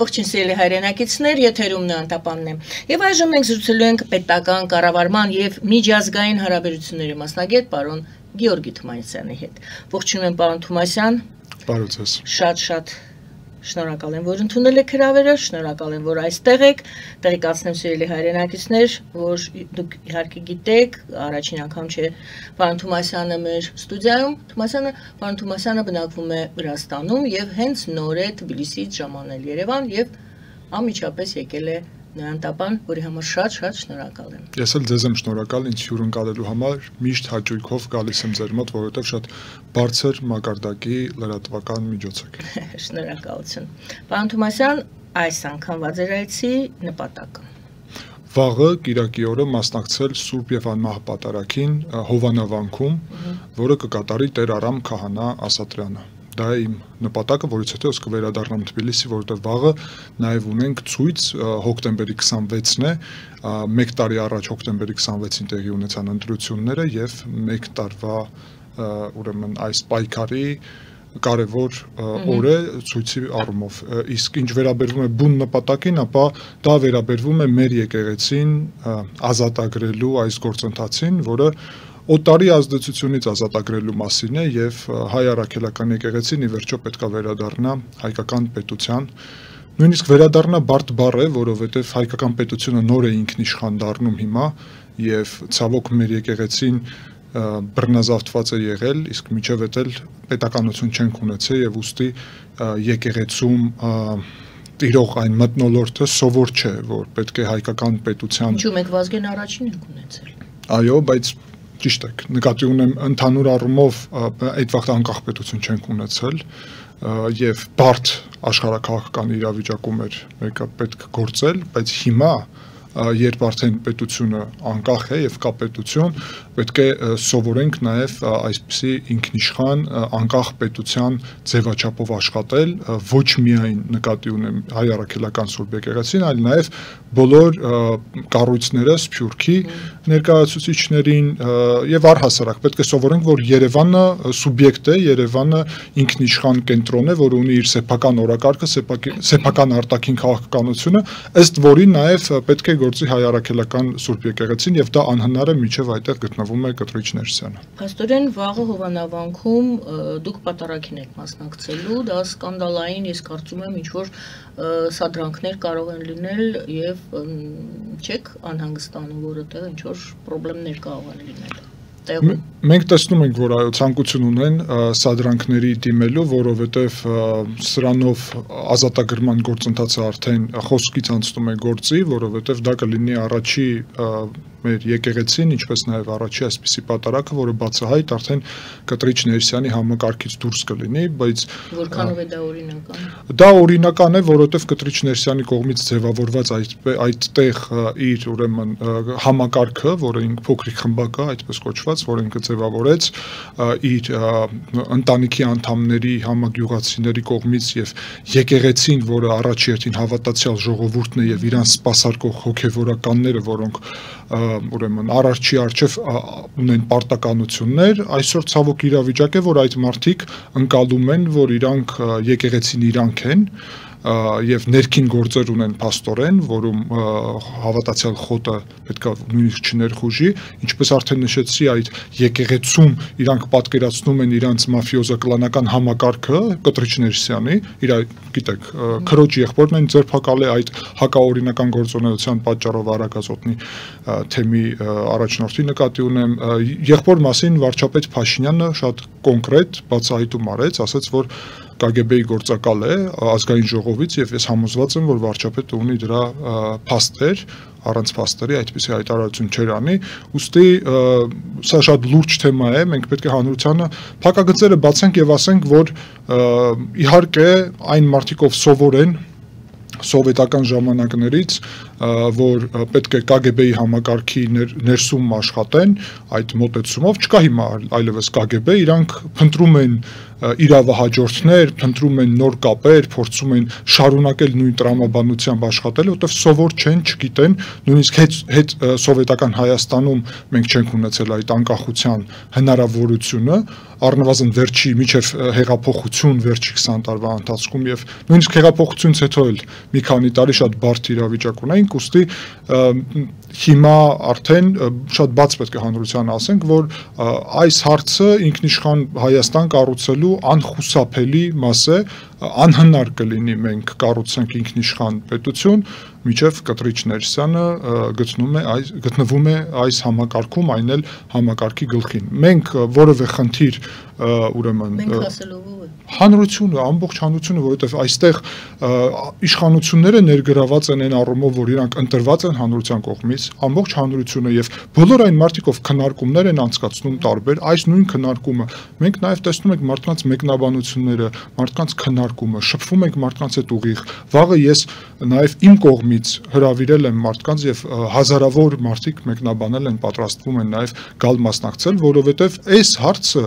Ողջույն սիրելի հայրենակիցներ, եթերում Նանտապանն է։ Եվ այժմ մենք զրուցելու ենք պետական կառավարման եւ միջազգային հարաբերությունների մասնագետ պարոն Գեորգի Թումանյանի հետ։ Ողջունում եմ պարոն Թումանյան։ Բարև ձեզ։ Շատ շնորհակալ եմ, որ ընդունել եք հրավերը, շնորհակալ եմ, որ այստեղ եք։ Տեղեկացնեմ սիրելի հայրենակիցներ, որ դուք իհարկե գիտեք, առաջին անգամ չէ պարոն Թումանյանը մեր ստուդիայում։ Պարոն Թումանյանը բնակվում է Վրաստանում եւ հենց նոր է Թբիլիսիից ժամանել Երևան եւ անմիջապես եկել է Նանտապան, որի համար շատ շնորհակալ եմ։ Ես էլ ձեզ եմ շնորհակալ ինձ հյուրընկալելու համար, միշտ հաճույքով գալիս եմ ձեր մոտ, որովհետև շատ բարձր մակարդակի լրատվական միջոց եք։ Շնորհակալություն։ Պարոն Թումանյան, այս անգամվա ձեր այցի նպատակը։ Վաղը կիրակի օրը մասնակցել Սուրբ եւ Անմահ Պատարագին Հովանավանքում, որը կկատարի Տեր Արամ Քահանա Ասատրյանը։ Դա է իմ նպատակը, որից հետո ես կվերադառնամ Թբիլիսի, որովհետև վաղը նաև ունենք ցույց հոկտեմբերի 26-ն է, 1 տարի առաջ հոկտեմբերի 26-ին տեղի ունեցան ընտրությունները եւ 1 տարվա ուրեմն այս պայքարի կարևոր օր է ցույցի առումով։ Իսկ ինչ վերաբերվում է բուն նպատակին, ապա դա վերաբերվում է մեր եկեղեցին ազատագրելու այս գործընթացին, որը օտարի ազդեցությունից ազատագրելու մասին է եւ հայ առաքելական եկեղեցին ի վերջո պետք է վերադառնա հայկական պետության։ Նույնիսկ վերադառնա բարդ բառ է, որովհետեւ հայկական պետությունը նոր է ինքնիշխան դառնում հիմա եւ ցավոք մեր եկեղեցին բռնազավթված է եղել, իսկ միջև էլ պետականություն չենք ունեցել եւ ուստի եկեղեցում տիրող այն մթնոլորտը սովոր չէ, որ պետք է հայկական պետության։ Ինչու՞ մենք Վազգեն առաջին ենք ունեցել։ Այո, բայց ճիշտ եք, նկատի ունեմ ընդհանուր առումով այդ վաղ անկախ պետություն չենք ունեցել եւ բարդ աշխարհակաղակական իրավիճակում էր մեկը պետք գործել, բայց հիմա երբ արդեն պետությունը անկախ է եւ կա պետություն, պետք է սովորենք նաեւ այսպիսի ինքնիշխան անկախ պետության ձևաչափով աշխատել, ոչ միայն նկատի ունեմ հայ առաքելական Սուրբ եկեղեցին, այլ նաեւ բոլոր կառույցները, Սփյուռքի ներկայացուցիչներին եւ առհասարակ պետք է սովորենք, որ Երևանը սուբյեկտ է, Երևանը ինքնիշխան կենտրոն է, որը ունի իր սեփական օրակարգը, սեփական արտաքին քաղաքականությունը, ըստ որի նաեւ պետք է գործի հայ առաքելական Սուրբ եկեղեցին եւ դա անհնար է միջև այդտեղ գտնվում է Կտրիչ Ներսյանը։ Փաստորեն վաղը Հովանավանքում դուք պատարագին եք մասնակցելու, դա սկանդալային, ես կարծում եմ, ինչ որ սադրանքներ կարող են լինել եւ չեք անհանգստանում, որ այդտեղ ինչ որ խնդիրներ կարող են լինել։ Մենք տեսնում ենք, որ այո ցանկություն ունեն սադրանքների դիմելու, որովհետև սրանով ազատագրման գործընթացը արդեն խոսքից անցնում է գործի, որովհետև դա կլինի առաջի մեր եկեղեցին, ինչպես նաև առաջի այսպիսի պատարագը, որը բացահայտ արդեն Կտրիչ Ներսյանի համակարգից դուրս կլինի, բայց որքանով է դա օրինական։ Դա օրինական է, որովհետև Կտրիչ Ներսյանի կողմից ձևավորված այդտեղ իր ուրեմն համակարգը, որը ինք փոքրիկ խմբակ է, այդպես կոչված, որ ինքը ձևավորեց իր ընտանիքի անդամների համագյուղացիների կողմից եւ եկեղեցին, որը առաջի հերթին հավատացյալ ժողովուրդն է եւ իրան սպասարկող հոգեվորականները, որոնք ուրեմն առարչի արչև ունեն պարտականություններ, այսօր ցավոք իրավիճակ է, որ այդ մարդիկ ընկալում են, որ իրանք եկեղեցին իրանք են եւ ներքին գործեր ունեն փաստորեն, որում հավատացյալ խոտը պետք է նույնիսկ չներխուժի, ինչպես արդեն նշեցի, այդ եկեղեցում իրանք պատկերացնում են իրանց մաֆիոզա կլանական համակարգը Կտրիչ Ներսյանի, իր գիտեք, քրոջ եղբորն են ձերբակալ է այդ հակաօրինական գործունեության պատճառով Արագածոտնի թեմի առաջնորդի նկատի ունեմ, եղբոր մասին վարչապետ Փաշինյանը շատ կոնկրետ բացահայտում արեց, ասաց, որ KGB-ի գործակալ է ազգային ժողովից եւ ես համոզված եմ, որ վարչապետը ունի դրա փաստեր, առանց փաստերի այդպիսի հայտարարություն չեր անի, ուստի սա շատ լուրջ թեմա է, մենք պետք է հանրությանը փակագծերը բացենք եւ ասենք, որ իհարկե այն մարդիկ, ով սովոր են սովետական ժամանակներից որ պետք է KGB-ի համակարգի ներսում աշխատեն, այդ մոտեցումով չկա հիմա այլևս KGB, իրանք փնտրում են իրավահաջորդներ, փնտրում են նոր կապեր, փորձում են շարունակել նույն տրամաբանությամբ աշխատել, որտեղ սովոր չեն, չգիտեն, նույնիսկ հետ սովետական Հայաստանում մենք չենք ունեցել այդ անկախության հնարավորությունը, առնվազն վերջի միջև հեղափոխություն վերջի 20 տարվա ընթացքում եւ նույնիսկ հեղափոխությունից հետո էլ մի քանի տարի շատ բարդ իրավիճակ ունենք, ուստի հիմա արդեն շատ բաց պետք է հանրությանը ասենք, որ այս հարցը ինքնիշխան Հայաստան կառուցելու անխուսափելի մաս է, անհնար կլինի մենք կառուցենք ինքնիշխան պետություն, միջև Կտրիչ Ներսյանը գտնվում է այս համակարգում, այն էլ համակարգի գլխին։ Մենք որևէ խնդիր ուրեմն հանրությունը, ամբողջ հանրությունը, որովհետև այստեղ իշխանությունները ներգրաված են այն առումով, որ իրանք ընտրված են հանրության կողմից, ամբողջ հանրությունը եւ բոլոր այն մարդիկ, ով քննարկումներ են անցկացնում տարբեր, այս նույն քննարկումը մենք նաեւ տեսնում ենք մարդկանց մեկնաբանությունները, մարդկանց քննարկումը, շփվում ենք մարդկանց հետ ուղիղ։ Վաղը ես նաեւ իմ կողմից հրավիրել եմ մարդկանց եւ հազարավոր մարդիկ մեկնաբանել են, պատրաստվում են նաեւ գալ մասնակցել, որովհետեւ այս հարցը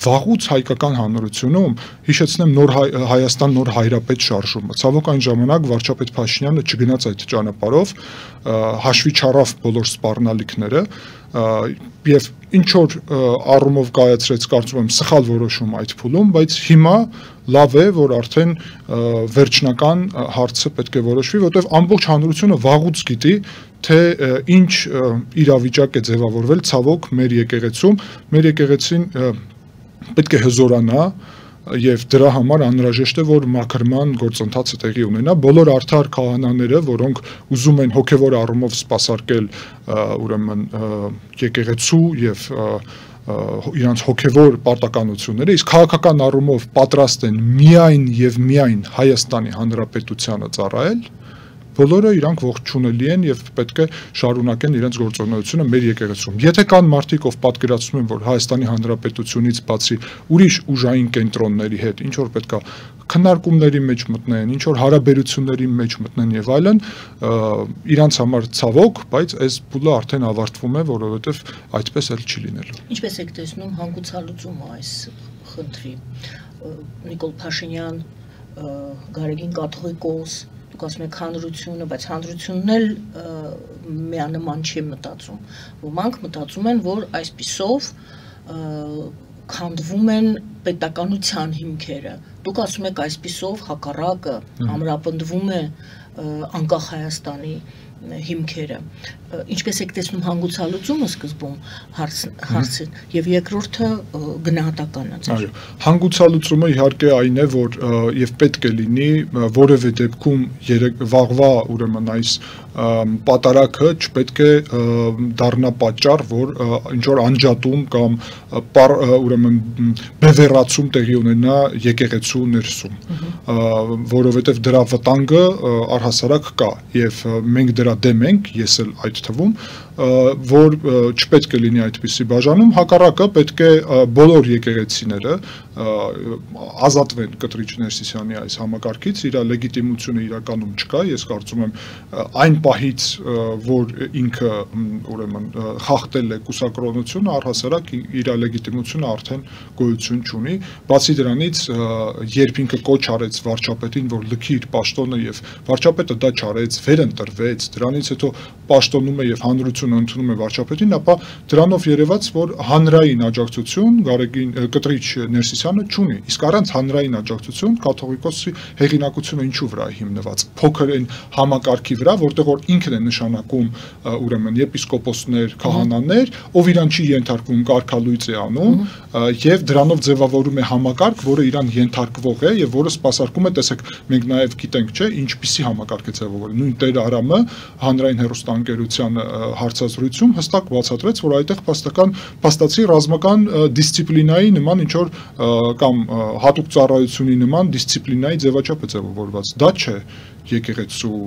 վաղուց հայկական հանրությունում, հիշեցնեմ նոր Հայաստան նոր հայրապետ շարժումը, ցավոք այն ժամանակ վարչապետ Փաշինյանը չգնաց այդ ճանապարհով, հաշվի չառավ բոլոր սպառնալիքները եւ ինչ որ առումով կայացրեց, կարծում եմ սխալ որոշում այդ փուլում, բայց հիմա լավ է, որ արդեն վերջնական հարցը պետք է որոշվի, որովհետեւ ամբողջ հանրությունը վաղուց գիտի, թե ինչ իրավիճակ է ձևավորվել ցավոք մեր եկեղեցին պետք է հզորանա եւ դրա համար անհրաժեշտ է որ մաքրման գործընթացը տեղի ունենա բոլոր արդար քահանաները, որոնք ուզում են հոգեվոր առումով սպասարկել ուրեմն եկեղեցու եւ իրանց հոգեվոր պարտականությունները, իսկ քաղաքական առումով պատրաստ են միայն եւ միայն Հայաստանի Հանրապետությանը ծառայել, բոլորը իրանք ողջունելի են եւ պետք է շարունակեն իրենց գործունեությունը մեր եկեղեցում։ Եթե կան մարդիկ, ով պատկերացնում են, որ Հայաստանի Հանրապետությունից բացի ուրիշ ուժային կենտրոնների հետ ինչ որ պետք է քննարկումների մեջ մտնեն, ինչ որ հարաբերությունների մեջ մտնեն եւ այլն, իրանց համար ցավոք, բայց այս փուլը արդեն ավարտվում է, որովհետեւ այդպես էլ չի լինելու։ Ինչպես եք տեսնում հանգուցալուծումը այս խնդրի։ Նիկոլ Փաշինյան, Գարեգին Կաթողիկոս, դուք ասում եք հանրությունը, բայց հանրությունն էլ միանման չի մտածում։ Ոմանք մտածում են, որ այսպիսով քանդվում են պետականության հիմքերը։ Դուք ասում եք այսպիսով հակառակը ամրապնդվում է անկախ Հայաստանի հիմքերը։ Ինչպես եք տեսնում հանգուցալուծումը սկզբում հարցը եւ երկրորդը գնահատականը։ Այո, հանգուցալուծումը իհարկե այն է, որ եւ պետք է լինի որևէ դեպքում վաղվա ուրեմն այս պատարակը չպետք է դառնա պատճառ, որ ինչ որ անջատում կամ ուրեմն բևեռացում տեղի ունենա եկեղեցու ներսում, որովհետեւ դրա վտանգը առհասարակ կա եւ մենք դրա դեմ ենք, ես էլ այդ թվում, որ չպետք է լինի այդպիսի բաժանում, հակառակը պետք է բոլոր եկեղեցիները ազատվեն Կտրիչ Ներսիսյանի այս համակարգից, իր լեգիտիմությունը իրականում չկա, ես կարծում եմ այն պահից, որ ինքը ուրեմն խախտել է կուսակրոնությունը, առհասարակ իր լեգիտիմությունը արդեն գոյություն չունի, բացի դրանից, երբ ինքը կոչ արեց վարչապետին, որ լքի իր պաշտոնը եւ վարչապետը դա չարեց, վերընտրվեց, դրանից հետո պաշտոնում է եւ հանրությունը ընդունում է վարչապետին, ապա դրանով երևաց, որ հանրային աջակցություն Կտրիչ Ներսիսյանը չունի, իսկ առանց հանրային աջակցություն կաթողիկոսի հեղինակությունը ինչու վրա է հիմնված, փոքր այն համակարգի վրա, որտեղ որ ինքն է նշանակում ուրեմն եպիսկոպոսներ, քահանաներ, ով իրան չի ենթարկվում, կարգալույծ է անում եւ դրանով ձևավորում է համակարգ, որը իրան ենթարկվող է եւ որը սպասարկում է, տեսեք, մենք նաեւ գիտենք, չէ, ինչպիսի համակարգ է ձևավորել։ Նույն Տեր Արամը հանրային հեռուստաընկերության հարցազրույցում հստակ բացատրեց, որ այդտեղ փաստացի ռազմական դիսցիպլինայի նման ինչ որ կամ հատուկ ծառայությունի նման դիսցիպլինայի ձևաչափ է ձևավորված։ Դա չէ եկեղեցու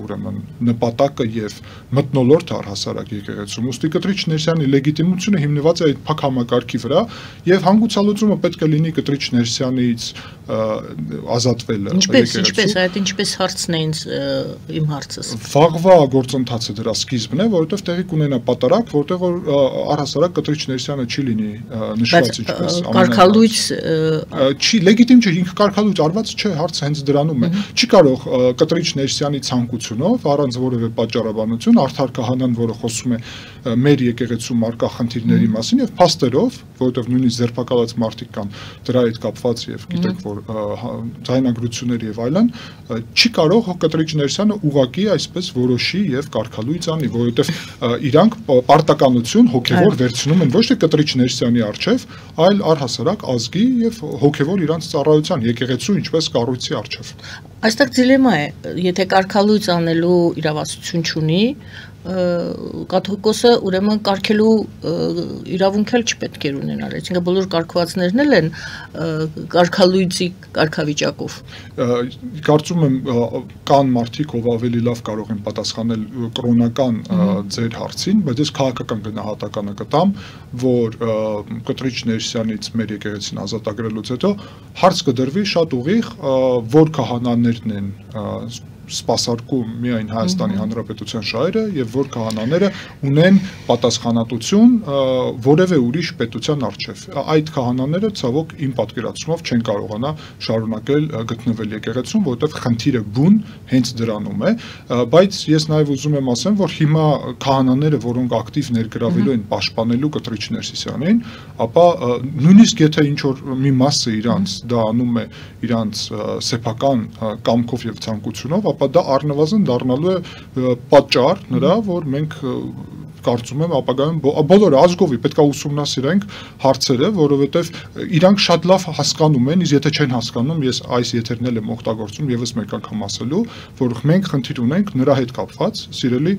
ուրեմն նպատակը եւ մթնոլորտը առհասարակ եկեղեցում։ Ուստի Կտրիչ Ներսյանի լեգիտիմությունը հիմնված է այդ փակ համակարգի վրա եւ հանգուցալուծումը պետք է լինի Կտրիչ Ներսյանից ազատվելը Ինչպես այդ ինչպես հարցն է ինձ իմ հարցս Վաղվա գործընթացը դրա սկիզբն է, որովհետև տեղի կունենա պատարակ, որտեղ որ առհասարակ Կտրիչ Ներսյանը չի լինի նշված ինչպես կարգալույծ չի լեգիտիմ չէ, ինքը կարգալույծ արված չէ, հարցը հենց դրանում է։ Չի կարող Կտրիչ Ներսյանի ցանկությունով առանց որևէ պատճառաբանություն Արդար Քահանան, որը խոսում է մեր եկեղեցու մարկա խնդիրների մասին եւ փաստերով, որովհետեւ նույնիսկ ձերբակալած մարդիկ կան դրա հետ կապված եւ գիտեք որ ձայնագրություններ եւ այլն, չի կարող Կտրիչ Ներսյանը ուղակի այսպես որոշի եւ կարգալույծ անի, որովհետեւ իրանք պարտականություն հոգեվոր վերցնում են ոչ թե Կտրիչ Ներսյանի արչեւ, այլ առհասարակ ազգի եւ հոգեվոր իրանց ծառայության եկեղեցու ինչպես կառույցի արչեւ։ Այստեղ դիլեմա է, եթե կարգալույծ անելու իրավասություն չունի, կաթողիկոսը ուրեմն կարգելու իրավունք էլ չպետք է ունենալ, այսինքն բոլոր կարգվածներն էլ են կարգալույծի կարգավիճակով։ Կարծում եմ կան մարդիկ, ով ավելի լավ կարող են պատասխանել կրոնական ձեր հարցին, բայց ես քաղաքական գնահատականը կտամ, որ Կտրիչ Ներսյանից մեր եկեղեցին ազատագրելուց հետո հարց կդրվի շատ ուղիղ, որ քահանաներն են սպասարկում միայն Հայաստանի Հանրապետության շահերը եւ որ քահանաները ունեն պատասխանատվություն որևէ ուրիշ պետության առջև։ Այդ քահանաները ցավոք իմ պատկերացումով չեն կարողանա շարունակել գտնվել եկեղեցում, որովհետեւ խնդիրը բուն հենց դրանում է, բայց ես նաեւ ուզում եմ ասեմ, որ հիմա քահանաները, որոնք ակտիվ ներգրավելու են պաշտպանելու Կտրիչ Ներսիսյանին, ապա նույնիսկ եթե ինչ որ մի մասը իրանց դա անում է իրանց սեփական կամքով եւ ցանկությունով, ապա դա առնվազն դառնալու է պատճառ նրա, որ մենք կարծում եմ ապագայում բոլորը ազգովի պետք է ուսումնասիրենք հարցերը, որովհետև իրանք շատ լավ հասկանում են, իսկ եթե չեն հասկանում, ես այս եթերն եմ օգտագործում եւս մեկ անգամ ասելու, որ մենք խնդիր ունենք նրա հետ կապված, սիրելի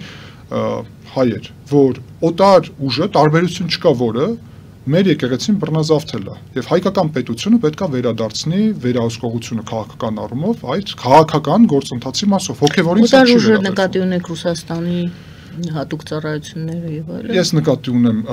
հայեր, որ օտար ուժը տարբերություն չկա որը մեր եկեղեցին բռնազավթել է եւ հայկական պետությունը պետք է վերադարձնի վերահսկողությունը քաղաքական առումով այդ քաղաքական գործընթացի մասով հոգեվորին չի ուժը նկատի ունեք Ռուսաստանի հատուկ ծառայությունները եւ այլն ես նկատի ունեմ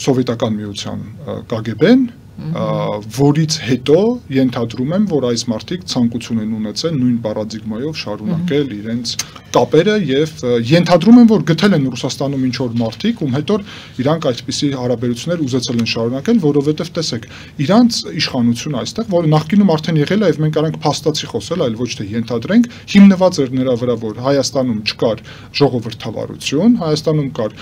սովետական միության KGB-ն որից հետո ենթադրում եմ, որ այս մարդիկ ցանկություն են ունեցել նույն պարադիգմայով շարունակել իրենց կապերը եւ ենթադրում եմ, որ գտել են Ռուսաստանում ինչ որ մարդիկ, ում հետո իրանք այսպիսի հարաբերություններ ուզեցել են շարունակել, որովհետեւ տեսեք, իրանք իշխանությունը այստեղ, որը նախկինում արդեն եղել է եւ մենք առանք փաստացի խոսել, այլ ոչ թե ենթադրենք, հիմնված էր նրա վրա, որ Հայաստանում չկար ժողովրդավարություն, Հայաստանում կար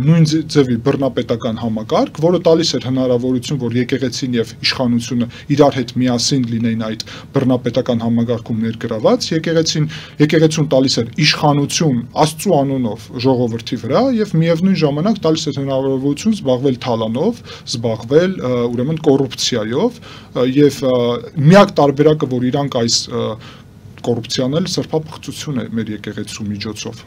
նույն ձևի բռնապետական համակարգ, որը տալիս էր հնարավորություն, որ եկեղեցին եւ իշխանությունը իրար հետ միասին լինեին այդ բռնապետական համակարգում ներգրաված, եկեղեցուն տալիս էր իշխանություն Աստծո անունով ժողովրդի վրա եւ միևնույն ժամանակ տալիս էր հնարավորություն զբաղվել թալանով, զբաղվել ուրեմն կոռուպցիայով եւ միակ տարբերակը, որ իրանք այս կոռուպցիան էլ սրբապղծություն է մեր եկեղեցու միջոցով։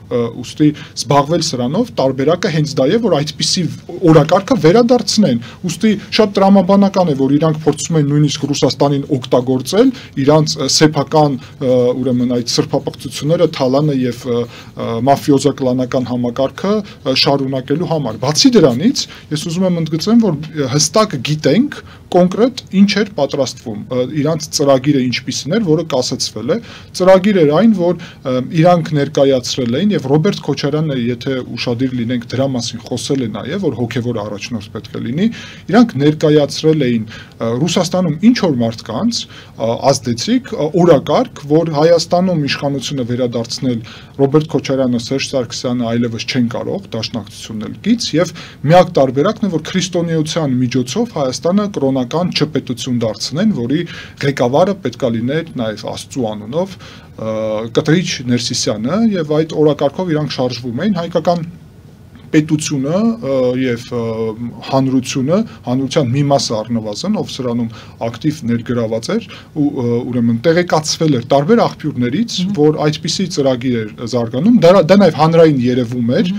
Ուստի զբաղվել սրանով տարբերակը հենց դա է, որ այդպիսի օրակարգը վերադարձնեն։ Ուստի շատ տրամաբանական է, որ իրանք փորձում են նույնիսկ Ռուսաստանին օգտագործել իրանց սեփական ուրեմն այդ սրբապղծությունները թալանը եւ մաֆիոզա-կլանական համակարգը շարունակելու համար։ Բացի դրանից, ես ուզում եմ ընդգծեմ, որ հստակ գիտենք կոնկրետ ինչ էր պատրաստվում իրանց ծրագիրը ինչպիսին էր, որը կասեցվել է ծրագիր էր այն, որ իրանք ներկայացրել էին եւ Ռոբերտ Քոչարյանը, եթե ուշադիր լինենք դրա մասին խոսել է նաեւ, որ հոգեվոր առաջնորդ պետք է լինի, իրանք ներկայացրել էին Ռուսաստանում ինչ որ մարդկանց ազդեցիկ օրակարգ, որ Հայաստանում իշխանությունը վերադարձնել Ռոբերտ Քոչարյանը, Սերժ Սարգսյանը այլևս չեն կարող դաշնակցությունն էլ գից եւ միակ տարբերակն է, որ քրիստոնեության միջոցով Հայաստանը կրոնական չպետություն դարձնեն, որի ղեկավարը պետքա լիներ նաեւ Աստծո անունով Կտրիչ Ներսիսյանը եւ այդ օրակարգով իրանք շարժվում էին հայկական պետությունը եւ հանրության մի մասը առնվազն, ով սրանում ակտիվ ներգրաված էր ու ուրեմն տեղեկացվել էր տարբեր աղբյուրներից, որ այդպիսի ծրագիր էր զարգանում, դա նաեւ հանրային երևում էր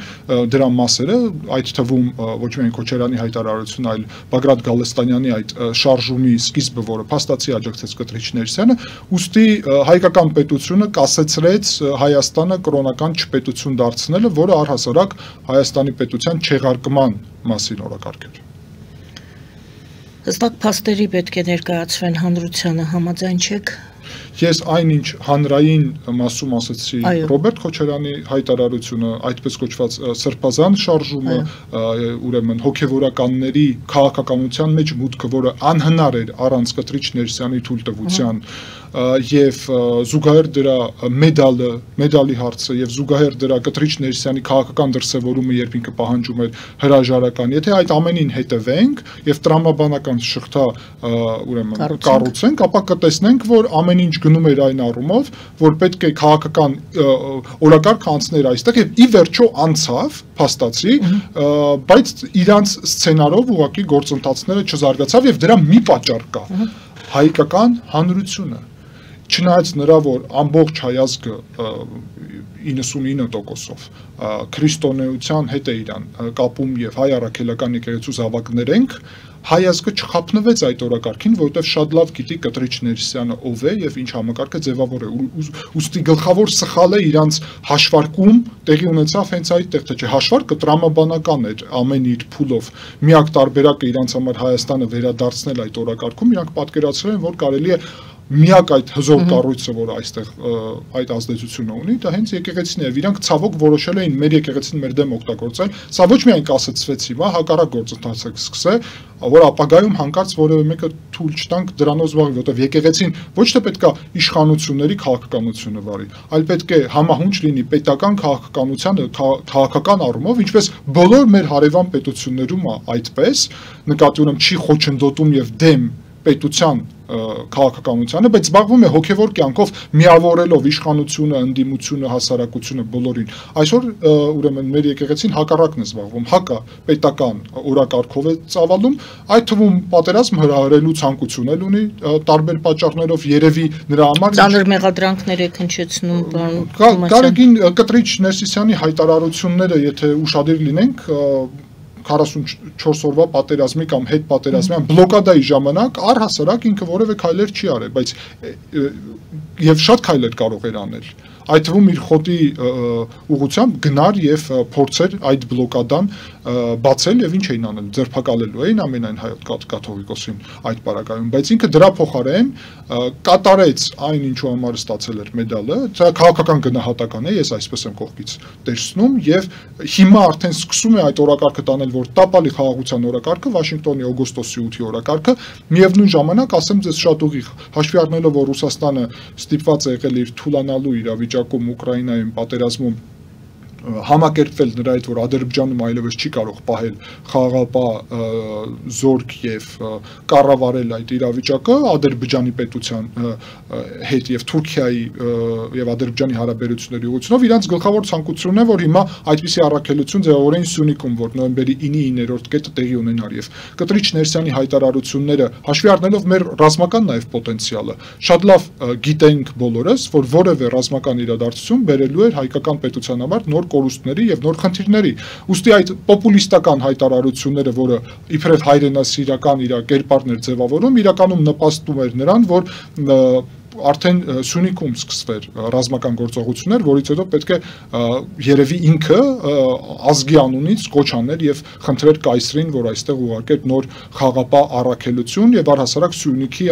դրա մասերը, այդ թվում ոչ միայն Քոչարյանի հայտարարություն, այլ Բագրատ Գալստանյանի այդ շարժումի սկիզբը, որը փաստացի աջակցեց Կտրիչ Ներսյանը, ուստի հայկական պետությունը կասեցրեց Հայաստանը կրոնական չպետություն դարձնելը, որը առհասարակ Հայաստանի պետության չեղարկման մասին օրակարգ էր։ Հստակ փաստերի պետք է ներկայացվեն հանրությանը, համաձայն չեք։ Ես այնինչ հանրային մասում ասացի Ռոբերտ Քոչարյանի հայտարարությունը, այդպես կոչված սրբազան շարժումը, ուրեմն հոգևորականների քաղաքականության մեջ մուտքը, որը անհնար էր առանց Կտրիչ Ներսյանի թույլտվության, եւ զուգահեռ դրա մեդալի հարցը եւ զուգահեռ դրա Կտրիչ Ներսյանի քաղաքական դրսևորումը, երբ ինքը պահանջում էր հրաժարական, եթե այդ ամենին հետևենք եւ տրամաբանական շղթա ուրեմն կառուցենք, ապա կտեսնենք, որ ամեն ինչ գնում էր այն առումով, որ պետք է քաղաքական օրակարգ անցներ այստեղ եւ ի վերջո անցավ, փաստացի, բայց իրանց սցենարով ուղղակի գործընթացները չզարգացավ եւ դրա մի պատճառ կա՝ հայկական հանրությունը, չնայած նրա, որ ամբողջ հայազգը 99%-ով քրիստոնեության հետ է իրան կապում եւ հայ առաքելական եկեղեցու զավակներ ենք, հայազգը չխափնվեց այդ օրակարգին, որովհետև շատ լավ գիտի Կտրիչ Ներսյանը ով է եւ ինչ համակարգը ձևավոր է, ուստի գլխավոր սխալը իրանց հաշվարկում տեղի ունեցավ հենց այդտեղ, թե չէ հաշվարկը տրամաբանական էր ամեն իր փուլով, միակ տարբերակը իրանց համար Հայաստանը վերադարձնել այդ օրակարգում, իրանք պատկերացրել են, որ կարելի է միակ այդ հզոր կառույցը, որ այստեղ այդ ազդեցությունը ունի, դա հենց եկեղեցին է, իրանք ցավոք որոշել էին մեր եկեղեցին մեր դեմ օգտագործել, սա ոչ միայն կասեցվեց հիմա, հակառակ գործընթացը կսկսե, որ ապագայում հանկարծ որևէ մեկը թույլ չտանք դրանով զբաղվի, որովհետև եկեղեցին ոչ թե պետքա իշխանությունների քաղաքականությունը վարի, այլ պետք է համահունչ լինի պետական քաղաքականությանը, քաղաքական առումով, ինչպես բոլոր մեր հարևան պետություններում է այդպես, նկատի ունեմ չի խոչընդոտում եւ դեմ պետության քաղաքականությանը, բայց զբաղվում է հոգևոր կյանքով միավորելով իշխանությունը, ընդդիմությունը, հասարակությունը բոլորին։ Այսօր ուրեմն մեր եկեղեցին հակառակն է զբաղվում, հակա պետական օրակարգով է ծավալում, այդ թվում պատերազմ հրահրելու ցանկություն էլ ունի տարբեր պատճառներով, երևի նրա համար ծանր մեղադրանքներ եք հնչեցնում, պարոն Գարեգին Կտրիչ Ներսիսյանի հայտարարությունները, եթե ուշադիր լինենք, 44 օրվա պատերազմի կամ հետ պատերազմյան բլոկադայի ժամանակ առհասարակ ինքը որևէ քայլեր չի արել, բայց եւ շատ քայլեր կարող էր անել։ Այդ թվում իր խոտի ուղղությամբ գնար եւ փորձեր այդ բլոկադան բացել եւ ինչ էին անել, ձերբակալելու էին ամենայն հայոց կաթողիկոսին այդ պարագայում, բայց ինքը դրա փոխարեն կատարեց այն ինչու համար ստացել էր մեդալը, դա քաղաքական գնահատական է, ես այսպես եմ կողքից տեսնում եւ հիմա արդեն սկսում է այդ օրակարգը տանել, որ տապալի խաղաղության օրակարգը, Վաշինգտոնի օգոստոսի 8-ի օրակարգը, միևնույն ժամանակ ասեմ ձեզ շատ ուղիղ, հաշվի առնելով, որ Ռուսաստանը ստիպված է եղել իր թուլանալու իրավիճակում Ուկրաինայում պատերազմում համակերպվել նրա հետ, որ Ադրբեջանում այլևս չի կարող պահել խաղաղապահ զորք եւ կառավարել այդ իրավիճակը Ադրբեջանի պետության հետ եւ Թուրքիայի եւ Ադրբեջանի հարաբերությունների ուղղությամբ իրանց գլխավոր ցանկությունն է, որ հիմա այդպիսի առաքելություն ձևավորեն Սյունիքում, որ նոյեմբերի 9-րդ կետը տեղի ունենար եւ Կտրիչ Ներսյանի հայտարարությունները հաշվի առնելով մեր ռազմական նաեւ պոտենցիալը, շատ լավ գիտենք բոլորս, որ որևէ ռազմական իրադարձություն բերելու էր հայկական պետության համար նոր կորուստների եւ նոր խնդիրների։ Ուստի այդ պոպուլիստական հայտարարությունները, որը իբրև հայրենասիրական իր կերպարներ ձևավորում, իրականում նպաստում էր նրան, որ արդեն Սյունիքում սկսվեր ռազմական գործողություններ, որից հետո պետք է երևի ինքը ազգի անունից կոչ աներ եւ խնդրեր կայսրին, որ այստեղ ուղարկեր նոր խաղապահ առաքելություն եւ առհասարակ Սյունիքի,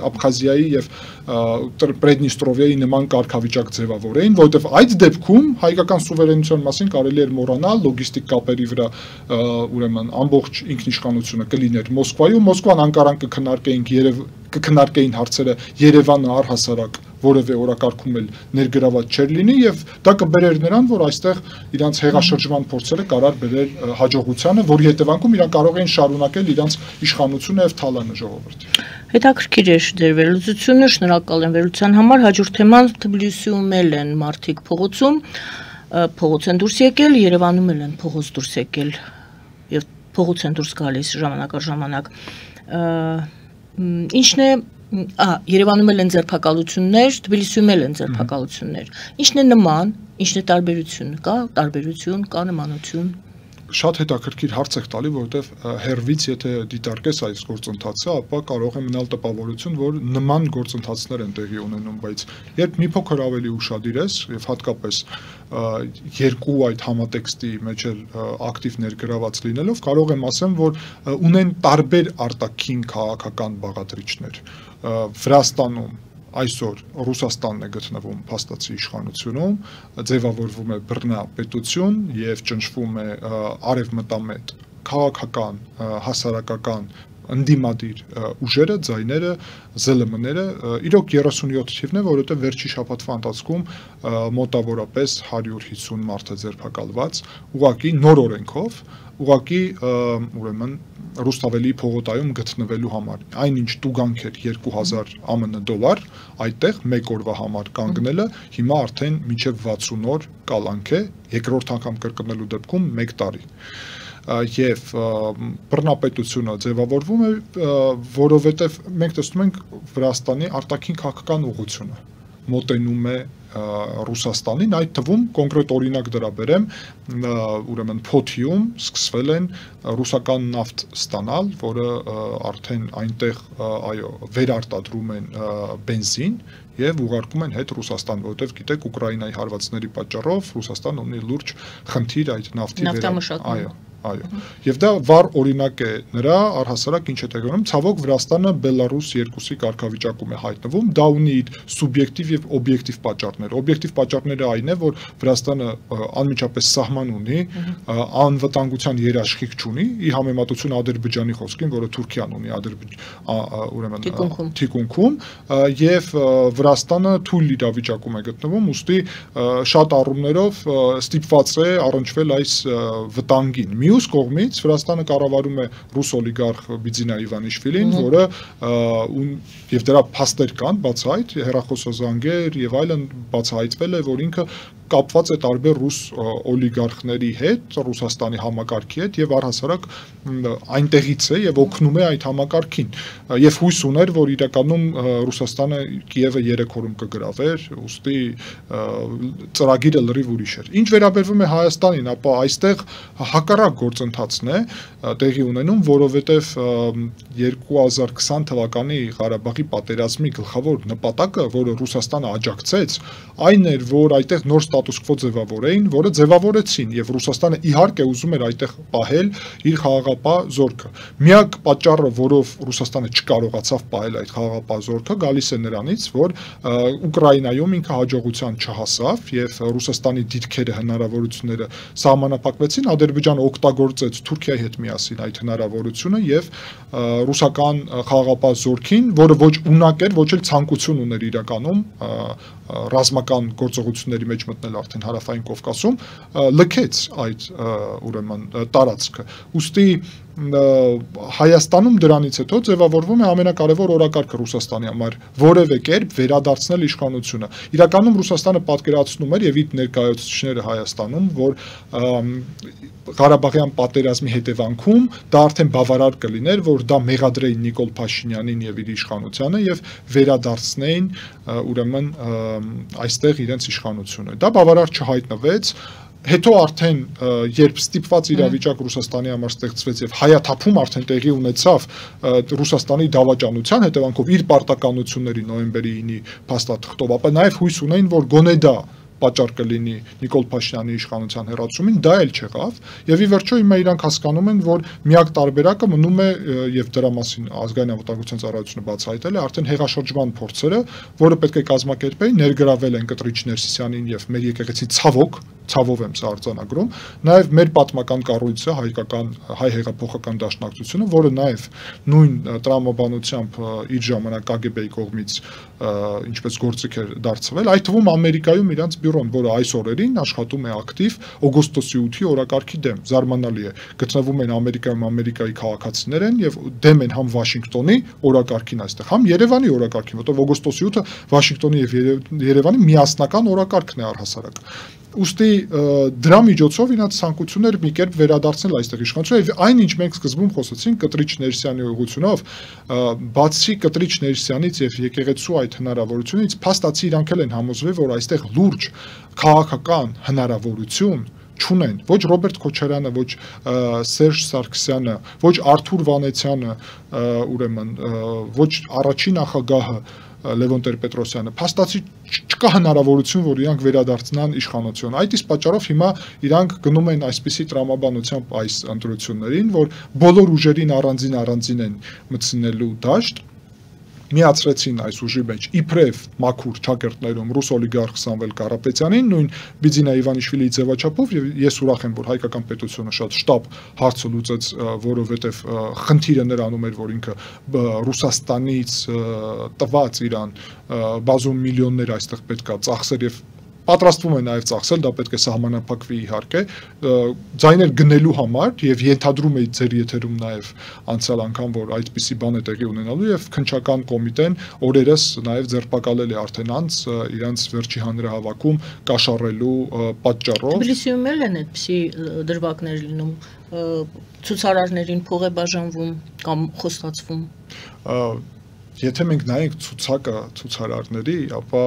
Աբխազիայի եւ Պրեդնիստրովիայի նման կարգավիճակ ձևավորեին, որովհետեւ այդ դեպքում հայկական սուվերենության մասին կարելի էր մոռանալ, լոգիստիկ կապերի վրա ուրեմն ամբողջ ինքնիշխանությունը կլիներ Մոսկվայում, Մոսկվան Անկարան կքննարկեին հարցերը, Երևանը առհասարակ որևէ օրակարգում էլ ներգրաված չէր լինի եւ դա կբերեր նրան, որ այստեղ իրանց հեղաշրջման փորձերը կարար բերել հաջողությանը, որի հետևանքում իրանք կարող էին շարունակել իրանց իշխանությունը եւ թալանը ժողովրդի։ Հետաքրքիր է ձեր վերլուծությունը, շնորհակալ եմ վերլուծության համար, հաջորդ թեման Թբիլիսիում են մարդիկ փողոց են դուրս եկել, Երևանում էլ են փողոց դուրս եկել եւ փողոց են դուրս գալիս ժամանակ առ ժամանակ։ Ինչն է Երևանում էլ են ձերբակալություններ, Թբիլիսիում էլ են ձերբակալություններ։ Ինչն է նման, ինչն է տարբերությունը, կա տարբերություն, կա նմանություն։ շատ հետաքրքիր հարց եք տալի, որովհետև հերվից եթե դիտարկես այս գործընթացը, ապա կարող է մնալ տպավորություն, որ նման գործընթացներ են տեղի ունենում, բայց երբ մի փոքր ավելի ուշադիր ես եւ հատկապես երկու այդ համատեքստի մեջ էլ ակտիվ ներգրաված լինելով, կարող եմ ասեմ, որ ունեն տարբեր արտաքին քաղաքական բաղադրիչներ։ Վրաստանում այսօր Ռուսաստանն է գտնվում փաստացի իշխանությունում, ձևավորվում է բռնապետություն եւ ճնշվում է արևմտամետ քաղաքական, հասարակական ընդդիմադիր ուժերը, ձայները, ԶԼՄ-ները, իրոք 37 թիվն է, որովհետև վերջի շաբաթվա ընթացքում մոտավորապես 150 մարդ է ձերբակալված, ուղղակի նոր օրենքով, ուղղակի ուրեմն Ռուսթավելի փողոտայում գտնվելու համար, այնինչ տուգանք էր 2000 ԱՄՆ դոլար, այդտեղ մեկ օրվա համար կանգնելը հիմա արդեն մինչև 60 օր կալանք է, երկրորդ անգամ կրկնելու դեպքում 1 տարի։ Եվ բռնապետությունը ձևավորվում է, որովհետև մենք տեսնում ենք Վրաստանի արտաքին քաղաքական ուղղությունը մոտենում է Ռուսաստանին, այդ թվում կոնկրետ օրինակ դրա բերեմ, ուրեմն Փոթիում սկսվել են ռուսական նավթ ստանալ, որը արդեն այնտեղ վերարտադրում են բենզին եւ ուղարկում են հետ Ռուսաստան, որովհետեւ գիտեք Ուկրաինայի հարվածների պատճառով Ռուսաստանն ունի լուրջ խնդիր այդ նավթի Այո, եւ դա վառ օրինակ է նրա առհասարակ ինչ է տեղի ունենում, ցավոք Վրաստանը Բելարուս 2-ի կարգավիճակում է հայտնվում, դա ունի իր սուբյեկտիվ եւ օբյեկտիվ պատճառներ։ Օբյեկտիվ պատճառները այն է, որ Վրաստանը անմիջապես սահման ունի, անվտանգության երաշխիք չունի, ի համեմատություն Ադրբեջանի խոսքին, որը Թուրքիան ունի ուրեմն թիկունքում, եւ Վրաստանը թույլ իրավիճակում է գտնվում, ուստի շատ առումներով ստիպված է առնչվել այս վտանգին։ Մյուս կողմից Վրաստանը կառավարում է ռուս օլիգարխ Բիձինա Իվանիշվիլին, որը եւ դրա փաստեր կան, բացահայտ հեռախոսազանգեր եւ այլն բացահայտվել է, որ ինքը կապված է տարբեր ռուս օլիգարխների հետ, Ռուսաստանի համակարգի հետ եւ առհասարակ այնտեղից է եւ օգնում է այդ համակարգին եւ հույս ուներ, որ իրականում Ռուսաստանը Կիևը 3 օրում կգրավեր, ուստի ծրագիրը լրիվ ուրիշ էր։ Ինչ վերաբերվում է Հայաստանին, ապա այստեղ հակառակ գործընթացն է տեղի ունենում, որովհետեւ 2020 թվականի Ղարաբաղի պատերազմի գլխավոր նպատակը, որը Ռուսաստանը աջակցեց, այն էր, որ այդտեղ նոր ստատուս քվո ձևավորեին, որը ձևավորեցին եւ Ռուսաստանը իհարկե ուզում էր այդտեղ պահել իր խաղաղապահ զորքը։ Միակ պատճառը, որով Ռուսաստանը չկարողացավ պահել այդ խաղաղապահ զորքը, գալիս է նրանից, որ Ուկրաինայում ինքը հաջողության չհասավ եւ Ռուսաստանի դիրքերը, հնարավորությունները սահմանափակվեցին, Ադրբեջանը օգտագործեց Թուրքիայի հետ միասին այդ հնարավորությունը եւ ռուսական խաղաղապահ զորքին, որը ոչ ունակ էր, ոչ էլ ցանկություն ուներ իրականում ռազմական գործողությունների մեջ մտնել արդեն հարավային Կովկասում, լքեց այդ ուրեմն տարածքը։ Ուստի Հայաստանում դրանից հետո ձևավորվում է ամենակարևոր օրակարգը Ռուսաստանի համար, որևէ կերպ վերադարձնել իշխանությունը։ Իրականում Ռուսաստանը պատկերացնում էր եւ իր ներկայացուցիչները Հայաստանում, որ Ղարաբաղյան պատերազմի հետևանքում դա արդեն բավարար կլիներ, որ դա մեղադրեին Նիկոլ Փաշինյանին եւ իր իշխանությանը եւ վերադարձնեին ուրեմն այստեղ իրենց իշխանությունը։ Դա բավարար չհայտնվեց։ Հետո արդեն երբ ստիպված իրավիճակ Ռուսաստանի համար ստեղծվեց եւ հայաթափում արդեն տեղի ունեցավ Ռուսաստանի դավաճանության հետևանքով իր պարտականությունների նոյեմբերի 9-ի փաստաթղթով, ապա նաեւ հույս ունեին, որ գոնե դա պատճառ կլինի Նիկոլ Փաշինյանի իշխանության հեռացումին, դա էլ չեղավ եւ ի վերջո հիմա իրանք հասկանում են, որ միակ տարբերակը մնում է եւ դրա մասին ազգային անվտանգության ծառայությունը բացահայտել է արդեն հեղաշրջման փորձերը, որը պետք է կազմակերպեին, ներգրավել են Կտրիչ Ներսիսյանին եւ մեր եկեղեցի ցավով եմ սա արձանագրում, նաեւ մեր պատմական կառույցը հայ հեղափոխական դաշնակցությունը, որը նաեւ նույն տրամաբանությամբ իր ժամանակ KGB-ի կողմից ինչպես գործիք էր դարձվել, այդ թվում Ամերիկայում իրանց բյուրոն, որը այս օրերին աշխատում է ակտիվ օգոստոսի 8-ի օրակարգի դեմ, զարմանալի է, գտնվում են Ամերիկայում Ամերիկայի քաղաքացիներ են եւ դեմ են համ Վաշինգտոնի օրակարգին այստեղ, համ Երևանի օրակարգին, որտեղ օգոստոսի 8-ը Վաշինգտոնի եւ Երևանի միասնական օրակարգն է առհասարակ։ Ուստի դրա միջոցով իրաց ցանկություններ մի կերպ վերադարձնել այստեղ իշխանությունը եւ այնինչ մենք սկզբում խոսեցինք Կտրիչ Ներսյանի ուղղությունով, բացի Կտրիչ Ներսյանից եւ եկեղեցու այդ հնարավորությունից, փաստացի իրանք էլ են համոզվել, որ այստեղ լուրջ քաղաքական հնարավորություն չունեն, ոչ Ռոբերտ Քոչարյանը, ոչ Սերժ Սարգսյանը, ոչ Արթուր Վանեցյանը, ուրեմն ոչ առաջին նախագահը Լևոն Տեր-Պետրոսյանը, փաստացի չկա հնարավորություն, որ իրանք վերադարձնան իշխանություն։ Այդ իսկ պատճառով հիմա իրանք գնում են այսպիսի տրամաբանությամբ այս ընտրություններին, որ բոլոր ուժերին առանձին են մտցնելու դաշտ, միացրեցին այս ուժի մեջ իբրև մաքուր ճակերտներում ռուս օլիգարխ Սամվել Կարապետյանին, նույն Բիձինա Իվանիշվիլիի ձևաչափով, եւ ես ուրախ եմ, որ հայկական պետությունը շատ շտապ հարցը լուծեց, որովհետեւ խնդիրը նրանում էր, որ ինքը Ռուսաստանից տված իրան բազում միլիոններ այստեղ պետքա ծախսեր եւ պատրաստվում է նաև ծախսել, դա պետք է սահմանափակվի իհարկե, ձայներ գնելու համար եւ ենթադրում էի ձեր եթերում նաև անցյալ անգամ, որ այդպիսի բան է տեղի ունենալու եւ քննչական կոմիտեն օրերս նաև ձերբակալել է արդեն անց իրանց վերջի հանրահավաքում կաշառելու պատճառով։ Թբիլիսիում էլ են այդպիսի դրվագներ լինում, ցուցարարներին փող է բաժանվում կամ խոստացվում։ Եթե մենք նայենք ցուցակը ցուցարարների, ապա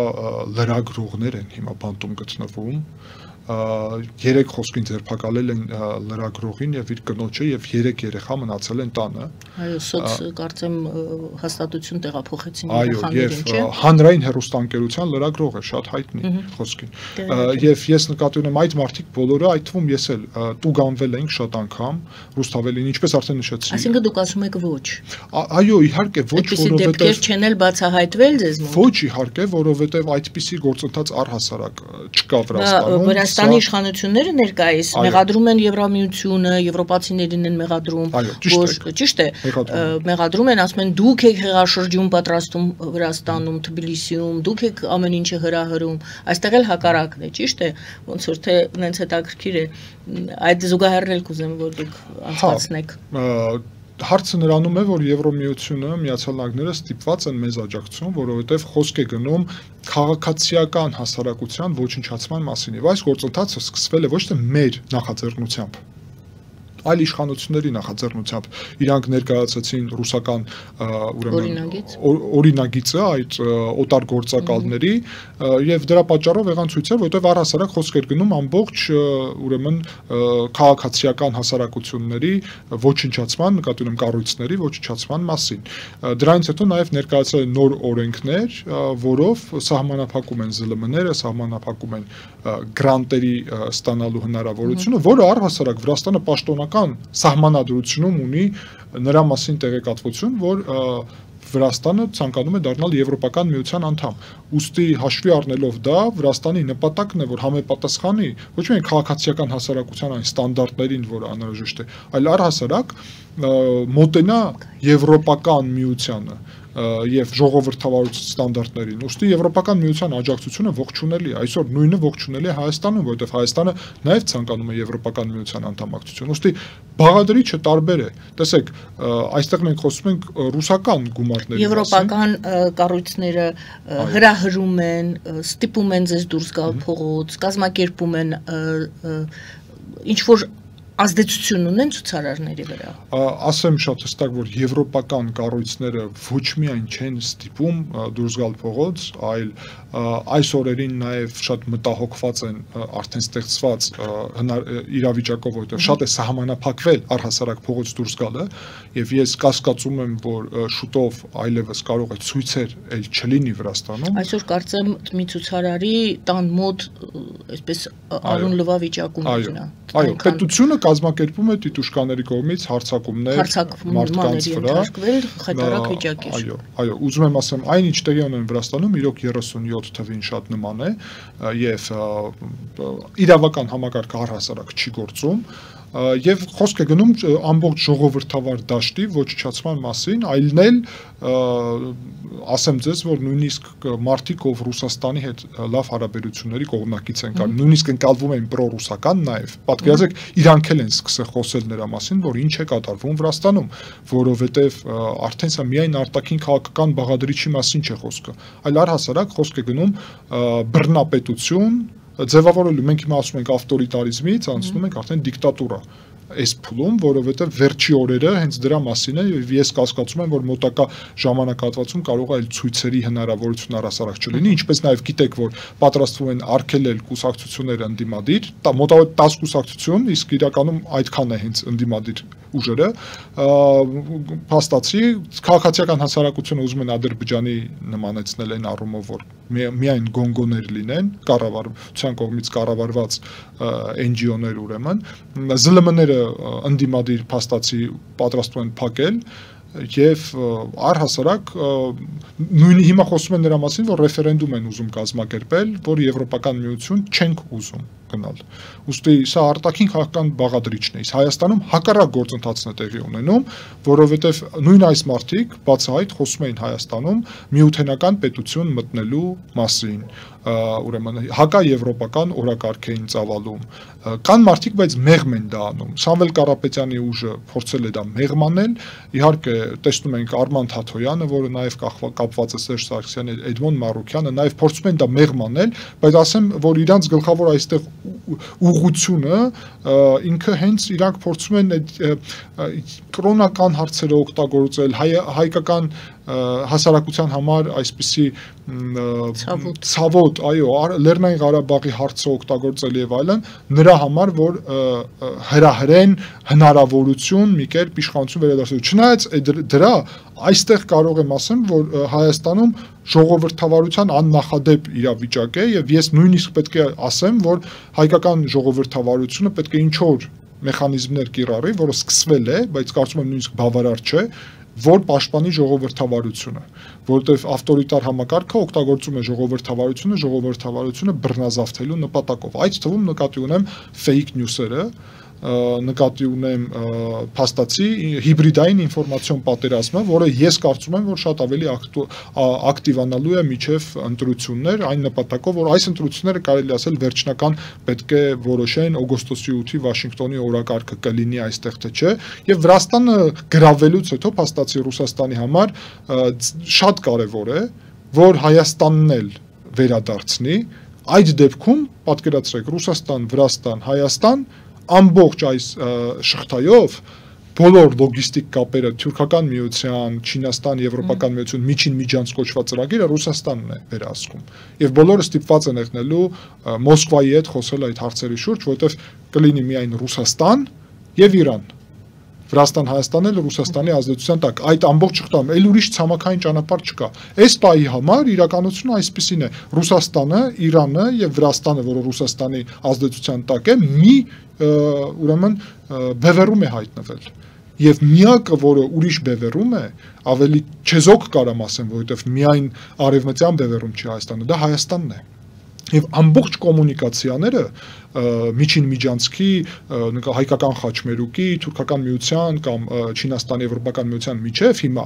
լրագրողներ են հիմա բանտում գտնվում, 3 խոսքին ձերբակալել են լրագրողին եւ իր կնոջը եւ 3 երեխա մնացել են տանը։ Այո, սոց կարծեմ հաստատություն տեղափոխեցին երեխաներին, չէ՞։ Այո, հանրային հեռուստաընկերության լրագրող է, շատ հայտնի խոսքին։ Եվ ես նկատի ունեմ այդ մարդիկ բոլորը, այդ թվում ես էլ տուգանվել ենք շատ անգամ Ռուսթավելին, ինչպես արդեն նշեցի։ Այսինքն դուք ասում եք ոչ։ Այո, իհարկե ոչ, որովհետեւ դեպքեր չեն էլ բացահայտվել ձեզ մոտ։ Ոչ, իհարկե, որովհետեւ այդպիսի գործընթաց առհասարակ չկա Վրաստանում։ Վրաստանի իշխանությունները ներկայիս մեղադրում են Եվրամիությունը, եվրոպացիներին են մեղադրում, որ ճիշտ է, մեղադրում են, ասում են դուք եք հեղաշրջում պատրաստում Վրաստանում, Թբիլիսիում, դուք եք ամեն ինչը հրահրում, այստեղ էլ հակառակն է, ճիշտ է, ոնց որ թե նենց հետաքրքիր է, այդ զուգահեռնել կուզեմ, որ դուք անցկացնեք։ Հարցը նրանում է, որ Եվրոմիությունը, Միացյալ Նահանգները ստիպված են մեզ աջակցում, որովհետև խոսք է գնում քաղաքացիական հասարակության ոչնչացման մասին, եւ այս գործընթացը սկսվել է ոչ թե մեր նախաձեռնությամբ, այլ իշխանությունների նախաձեռնությամբ իրանք ներկայացրեցին ռուսական օրինագիծը այդ օտար գործակալների եւ դրա պատճառով եղան ցույցեր, որտեղ առհասարակ խոսք էր գնում ամբողջ ուրեմն քաղաքացիական հասարակությունների ոչնչացման, նկատի ունեմ կառույցների ոչնչացման մասին։ Դրանից հետո նաեւ ներկայացել են նոր օրենքներ, որով սահմանափակում են ԶԼՄ-ները, սահմանափակում են գրանտերի ստանալու հնարավորությունը, որը առհասարակ Վրաստանը պաշտոնական սահմանադրությունում ունի նրա մասին տեղեկատվություն, որ Վրաստանը ցանկանում է դառնալ Եվրոպական միության անդամ։ Ուստի հաշվի առնելով դա, Վրաստանի նպատակն է, որ համապատասխանի ոչ միայն քաղաքացիական հասարակության այն ստանդարտներին, որը անհրաժեշտ է, այլ առհասարակ մոտենա Եվրոպական միությանը եւ ժողովրդավարության ստանդարտներին։ Ուստի Եվրոպական միության աջակցությունը ողջունելի է, այսօր նույնը ողջունելի է Հայաստանում, որովհետեւ Հայաստանը նաեւ ցանկանում է Եվրոպական միության անդամակցություն։ Ուստի բաղադրիչը տարբեր է։ Տեսեք, այստեղ մենք խոսում ենք ռուսական գումարների մասին։ Եվրոպական կառույցները հրահրում են, ստիպում են ձեզ դուրս գալ փողոց, կազմակերպում են ինչ որ ազդեցություն ունեն ցուցարարների վրա։ Ասեմ շատ հստակ, որ եվրոպական կառույցները ոչ միայն չեն ստիպում դուրս գալ փողոց, այլ այս օրերին նաև շատ մտահոգված են արդեն ստեղծված իրավիճակով, որտեղ շատ է սահմանափակվել առհասարակ փողոց դուրս գալը, եւ ես կասկածում եմ, որ շուտով այլևս կարող է ցույցեր էլ չլինի Վրաստանում։ Այսօր կարծեմ մի ցուցարարի տան մոտ այսպես արուն լվա վիճակում է նա։ Այո, պետությունը կազմակերպում է տիտուշկաների կողմից հարձակումներ մարդկանց վրա, խայտարակ վիճակի։ Այո, ուզում եմ ասեմ, այն ինչ տեղի ունեն Վրաստանում, իրոք 37 թվին շատ նման է, եւ իրավական համակարգը առհասարակ չի գործում, եւ խոսք է գնում ամբողջ ժողովրդավար դաշտի ոչնչացման մասին, այլն էլ ասեմ ձեզ, որ նույնիսկ մարդիկ, ով Ռուսաստանի հետ լավ հարաբերությունների կողմնակից են կամ նույնիսկ ընկալվում են պրոռուսական նաև, պատկերացրեք, իրանք էլ են սկսել խոսել նրա մասին, որ ինչ է կատարվում Վրաստանում, որովհետև արդեն սա միայն արտաքին քաղաքական բաղադրիչի մասին չէ խոսքը, այլ առհասարակ խոսք է գնում բռնապետություն ձևավորելու, մենք հիմա ասում ենք ավտորիտարիզմից, անցնում ենք արդեն դիկտատուրա, այս փուլում, որովհետև վերջի օրերը հենց դրա մասին է, եւ ես կասկածում եմ, որ մոտակա ժամանակահատվածում կարող է այլ ցույցերի հնարավորություն առհասարակ չլինի, ինչպես նաեւ գիտեք, որ պատրաստվում են արգելել կուսակցությունները ընդդիմադիր, մոտավորապես 10 կուսակցություն, իսկ իրականում այդքան է հենց ընդդիմադիր ուժերը, փաստացի քաղաքացիական հասարակությունը ուզում են Ադրբեջանի նմանեցնել այն առումով, որ միայն գոնգոներ լինեն, կառավարության կողմից կառավարված NGO-ներ ուրեմն, ԶԼՄ-ները ընդդիմադիր փաստացի պատրաստվում են փակել եւ առհասարակ նույն հիմա խոսում են նրա մասին, որ ռեֆերենդում են ուզում կազմակերպել, որ Եվրոպական միություն չենք ուզում գնալ։ Ուստի սա արտաքին քաղաքական բաղադրիչն է։ Իսկ Հայաստանում հակառակ գործընթացն է տեղի ունենում, որովհետեւ նույն այս մարդիկ բացահայտ խոսում էին Հայաստանում միութենական պետություն մտնելու մասին, ուրեմն հակաեվրոպական օրակարգ էին ծավալում։ Կան մարդիկ, բայց մեղմ են դա անում։ Սամվել Կարապետյանի ուժը փորձել է դա մեղմանել, իհարկե տեսնում ենք Արման Թաթոյանը, որը նաև կապված է Սերժ Սարգսյանի, Էդմոն Մարուկյանը, նաև փորձում են դա մեղմանել, բայց ասեմ, որ իրանց գլխավոր այստեղ ուղղությունը ինքը հենց իրանք փորձում են կրոնական հարցերը օգտագործել, հայկական հասարակության համար այսպիսի ցավոտ, այո, Լեռնային Ղարաբաղի հարցը օգտագործել եւ այլն, նրա համար, որ հրահրեն հնարավորություն մի կերպ իշխանություն վերադարձնելու։ Չնայած դրա, այստեղ կարող եմ ասեմ, որ Հայաստանում ժողովրդավարության աննախադեպ իրավիճակ է եւ ես նույնիսկ պետք է ասեմ, որ հայկական ժողովրդավարությունը պետք է ինչ-որ մեխանիզմներ կիրառի, որը սկսվել է, բայց կարծում եմ նույնիսկ բավարար չէ, որ պաշտպանի ժողովրդավարությունը, որովհետև ավտորիտար համակարգը օգտագործում է ժողովրդավարությունը բռնազավթելու նպատակով։ Այդ թվում նկատի ունեմ fake news-երը, նկատի ունեմ փաստացի հիբրիդային ինֆորմացիոն պատերազմը, որը ես կարծում եմ, որ շատ ավելի ակտիվանալու է միջև ընտրություններ, այն նպատակով, որ այս ընտրությունները կարելի ասել վերջնական պետք է որոշեն օգոստոսի 8-ի Վաշինգտոնի օրակարգը կլինի այստեղ թե չէ, եւ Վրաստանը գրավելուց հետո փաստացի Ռուսաստանի համար շատ կարեւոր է, որ Հայաստանն էլ վերադարձնի, այդ դեպքում պատկերացրեք Ռուսաստան, Վրաստան, Հայաստան ամբողջ այս շղթայով բոլոր լոգիստիկ կապերը Թուրքական միության, Չինաստան, Եվրոպական միություն միջին միջանց կոչված ծրագիրը Ռուսաստանն է վերահսկում։ Եվ բոլորը ստիպված են եղնելու Մոսկվայի հետ խոսել այդ հարցերի շուրջ, որովհետև կլինի միայն Ռուսաստան եւ Իրան։ Վրաստան, Հայաստանն էլ Ռուսաստանի ազդեցության տակ։ Այդ ամբողջ շղթայում էլ ուրիշ ցամաքային ճանապարհ չկա։ Այս պահի համար իրականությունը այսպեսին է. Ռուսաստանը, Իրանը եւ Վրաստանը, որը Ռուսաստանի ազդեցության տակ է, ուրեմն բևեռում է հայտնվել։ Եվ միակը, որը ուրիշ բևեռում է, ավելի չեզոք կարամ ասեմ, որովհետեւ միայն արևմտյան բևեռում չի Հայաստանը, դա Հայաստանն է։ Եվ ամբողջ կոմունիկացիաները միջին միջանցքի հայկական խաչմերուկի, Թուրքական միության կամ Չինաստանի Եվրոպական միության միջև հիմա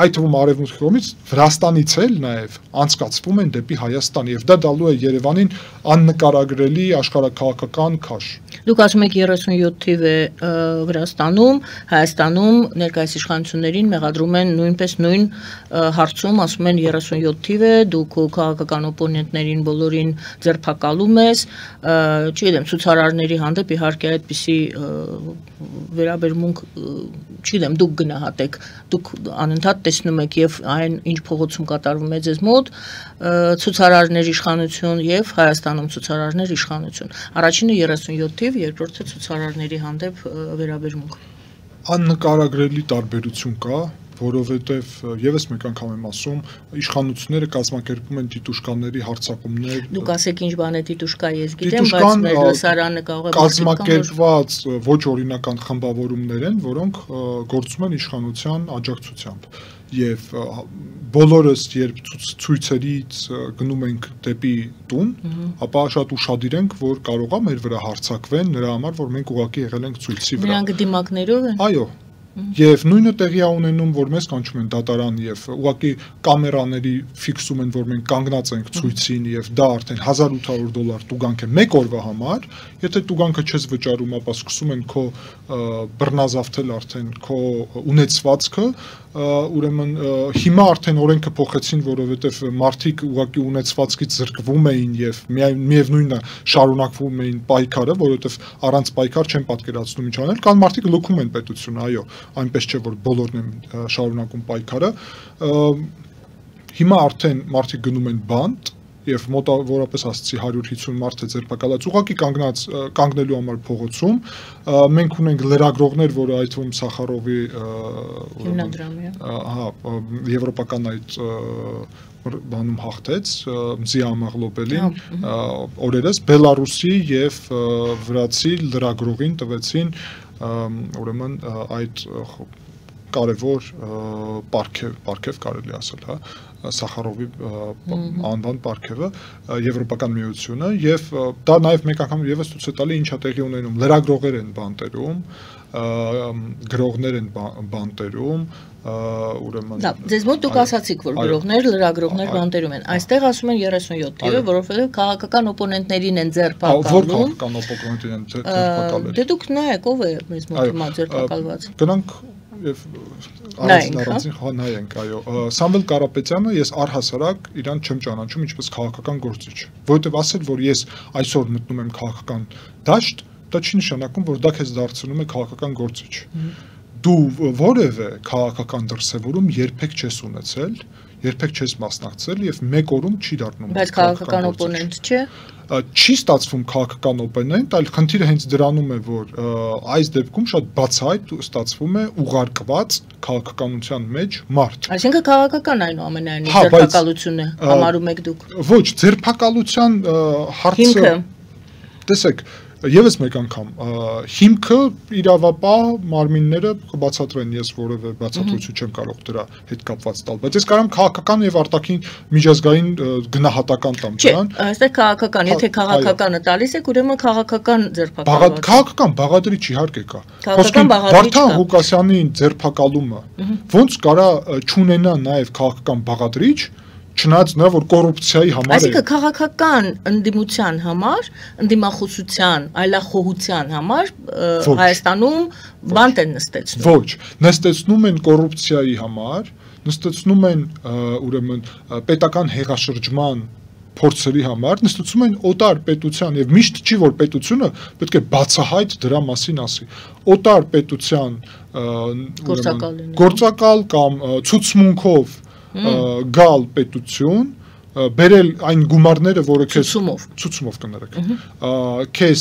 այդ թվում արևմուտքի կողմից Վրաստանից էլ նաև անցկացվում են դեպի Հայաստան եւ դա դալու է Երևանին աննկարագրելի աշխարհաքաղաքական քաշ։ Դուք ասում եք 37 թիվ է Վրաստանում, Հայաստանում ներկայիս իշխանություններին մեղադրում են նույնպես նույն հարցում, ասում են 37 թիվ է, դուք քաղաքական օպոնենտներին բոլորին ձերբակալում ես, չգիտեմ, ցուցարարների հանդեպ իհարկե այդպիսի վերաբերմունք, չգիտեմ, դուք գնահատեք, դուք անընդհատ տեսնում եք եւ այն ինչ փողոցում կատարվում է ձեզ մոտ, ցուցարարներ իշխանություն եւ Հայաստանում ցուցարարներ իշխանություն։ Առաջինը 37 թիվ, երկրորդը ցուցարարների հանդեպ վերաբերմունք։ Աննկարագրելի տարբերություն կա, որովհետև եւս մեկ անգամ եմ ասում, իշխանությունները կազմակերպում են տիտուշկաների հարձակումներ։ Դուք ասեք ինչ բան է տիտուշկա, ես գիտեմ, բայց մեր լսարանը կարող է կազմակերպված ոչ օրինական խմբավորումներ են, որոնք գործում են իշխանության աջակցությամբ։ Եվ բոլորս երբ ցույցերից գնում ենք դեպի տուն, ապա շատ ուշադիր ենք, որ կարող է մեր վրա հարձակվեն նրա համար, որ մենք ուղղակի եղել ենք ցույցի վրա։ Նրանք դիմակներով են։ Այո։ Եվ նույնը տեղի է ունենում, որ մեզ կանչում են դատարան եւ ուղղակի կամերաների ֆիքսում են, որ մենք կանգնած ենք ցույցին եւ դա արդեն $1800 տուգանք է մեկ օրվա համար, եթե տուգանքը չես վճարում, ապա սկսում են քո բռնազավթել արդեն քո ունեցվածքը, ուրեմն հիմա արդեն օրենքը փոխեցին, որովհետև մարդիկ ուղղակի ունեցվածքից զրկվում էին եւ միևնույնն է շարունակվում էին պայքարը, որովհետև առանց պայքար չեն պատկերացնում ինչ անել, կան մարդիկ լքում են պետությունը, այո, այնպես չէ որ բոլորն են շարունակում պայքարը։ Հիմա արդեն մարդիկ գնում են բանտ եւ մոտավորապես ասացի 150 մարդ է ձերբակալած ուղղակի կանգնելու համար փողոցում մենք ունենք լրագրողներ, որը այդ թվում Սախարովի հիմնադրամի եվրոպական այդ բանում հաղթեց Զիա Ամաղլոբելին օրերս Բելարուսի եւ վրացի լրագրողին տվեցին ուրեմն այդ կարևոր պարգև կարելի ասել, հա Սախարովի անվան պարգևը Եվրոպական միությունը եւ դա նաեւ մեկ անգամ եւս ցույց է տալի ինչա տեղի ունենում լրագրողներ են բանտերում գրողներ են բանտերում ուրեմն ձեզ մոտ դուք ասացիք որ գրողներ լրագրողներ բանտերում են այստեղ ասում են 37 թիվը որովհետեւ քաղաքական օպոնենտներին են ձերբակալում քաղաքական օպոնենտներին են ձերբակալել դե դուք նայեք ով է մեզ մոտ հիմա ձերբակալված գնանք եւ առանձին նայենք այո Սամվել Կարապետյանը ես առհասարակ իրան չեմ ճանաչում ինչպես քաղաքական գործիչ որովհետեւ ասել որ ես այսօր մտնում եմ քաղաքական դաշտ դա չի նշանակում որ դա քեզ դարձնում է քաղաքական գործիչ դու որևէ քաղաքական դրսևորում երբեք չես ունեցել երբեք չես մասնակցել եւ մեկ օրում չի դառնում բայց քաղաքական օպոնենտ չէ չի ստացվում քաղաքական օպոնենտ, այլ խնդիրը հենց դրանում է, որ այս դեպքում շատ բացահայտ ստացվում է ուղարկված քաղաքականության մեջ մարդ։ Այսինքն քաղաքական այնուամենայնիվ ձերբակալությունը համարում եք դուք։ Ոչ, ձերբակալության հարցը տեսեք, Եվս մեկ անգամ հիմքը իրավապահ մարմինները կբացատրեն ես որևէ բացատրություն չեմ կարող դրա հետ կապված տալ բայց ես կարամ քաղաքական եւ արտաքին միջազգային գնահատական տամ դրան այստեղ քաղաքական եթե քաղաքականը տալիս եք ուրեմն քաղաքական ձերբակալված քաղաքական բաղադրիչ իհարկե կա քաղաքական բաղադրիչ Վարդան Ղուկասյանի ձերբակալումը ոնց կարա չունենա նաեւ քաղաքական բաղադրիչ Չնայած նա որ կոռուպցիայի համար է Այսինքն քաղաքական ընդդիմության համար, ընդդիմախոսության, այլախոհության համար Հայաստանում բանտ են նստեցնում Ոչ, նստեցնում են կոռուպցիայի համար, նստեցնում են ուրեմն պետական հեղաշրջման փորձերի համար, նստեցում են օտար պետության եւ միշտ չի որ պետությունը պետք է բացահայտ դրա մասին ասի օտար պետության գործակալ կամ ցուցմունքով գալ պետություն բերել այն գումարները, որը քեզ ցուցումով կներեք։ Քեզ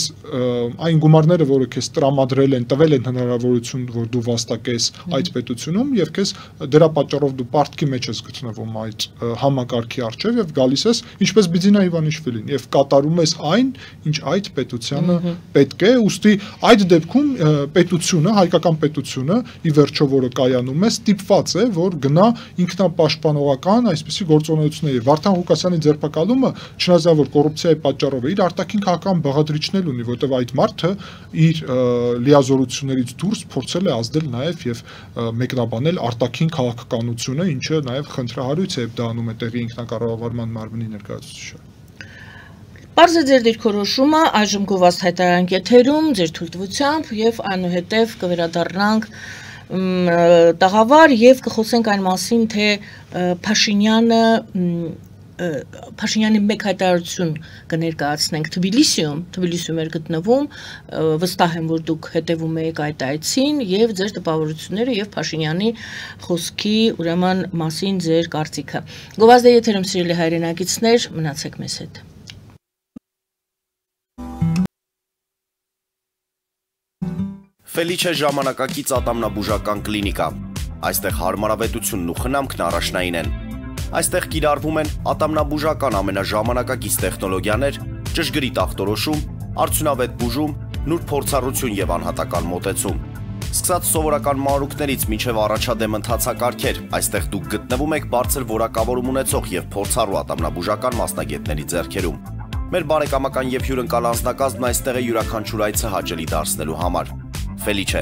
այն գումարները, որը քեզ տրամադրել են, տվել են հնարավորություն, որ դու վաստակես այդ պետությունում եւ քեզ դրա պատճառով դու պարտքի մեջ ես գտնվում այդ համակարգի առջեւ եւ գալիս ես, ինչպես Բիձինա Իվանիշվիլին եւ կատարում ես այն, ինչ այդ պետությանը պետք է, ուստի այդ դեպքում պետությունը, հայկական պետությունը ի վերջո որը կայանում է, ստիպված է, որ գնա ինքնապաշտպանողական այսպիսի գործունեությունների Վարդան Ղուկասյանի ձերբակալումը չնայած որ կոռուպցիայի պատճառով է իր արտաքին քաղաքական բաղադրիչներ ունի, որտեղ այդ մարդը իր լիազորություններից դուրս փորձել է ազդել նաև եւ մեկնաբանել արտաքին քաղաքականությունը, ինչը նաև խնդրահարույց է, դա անում է տեղի ինքնակառավարման մարմնի ներկայացուցիչը։ Պարզ է ձեր դիրքորոշումը, այժմ գովազդ հայտարարենք եթերում, ձեր թույլտվությամբ եւ այնուհետեւ կվերադառնանք տաղավար եւ կխոսենք այն մասին, թե Փաշինյանի մեկ հայտարարություն կներկայացնենք Թբիլիսիում էր գտնվում, վստահ եմ, որ դուք հետևում եք այդ այցին եւ ձեր տպավորությունները եւ Փաշինյանի խոսքի ուրեմն մասին ձեր կարծիքը։ Գովազդի եթերում սիրելի հայրենակիցներ, մնացեք մեզ հետ։ Ֆելիչե ժամանակակից ատամնաբուժական կլինիկա։ Այստեղ հարմարավետությունն ու խնամքն առաջնային են։ Այստեղ կիրառվում են ատամնաբուժական ամենաժամանակակից տեխնոլոգիաներ, ճշգրիտ ախտորոշում, արդյունավետ բուժում, նուրբ փորձառություն եւ անհատական մոտեցում։ Սկսած սովորական մանրուքներից մինչև առաջադեմ ընթացակարգեր, այստեղ դուք գտնվում եք բարձր որակավորում ունեցող եւ փորձառու ատամնաբուժական մասնագետների ձեռքերում։ Մեր բարեկամական եւ հյուրընկալ անձնակազմն այստեղ է յուրաքանչյուր այցը հաճելի դարձնելու համար։ Ֆելիչե,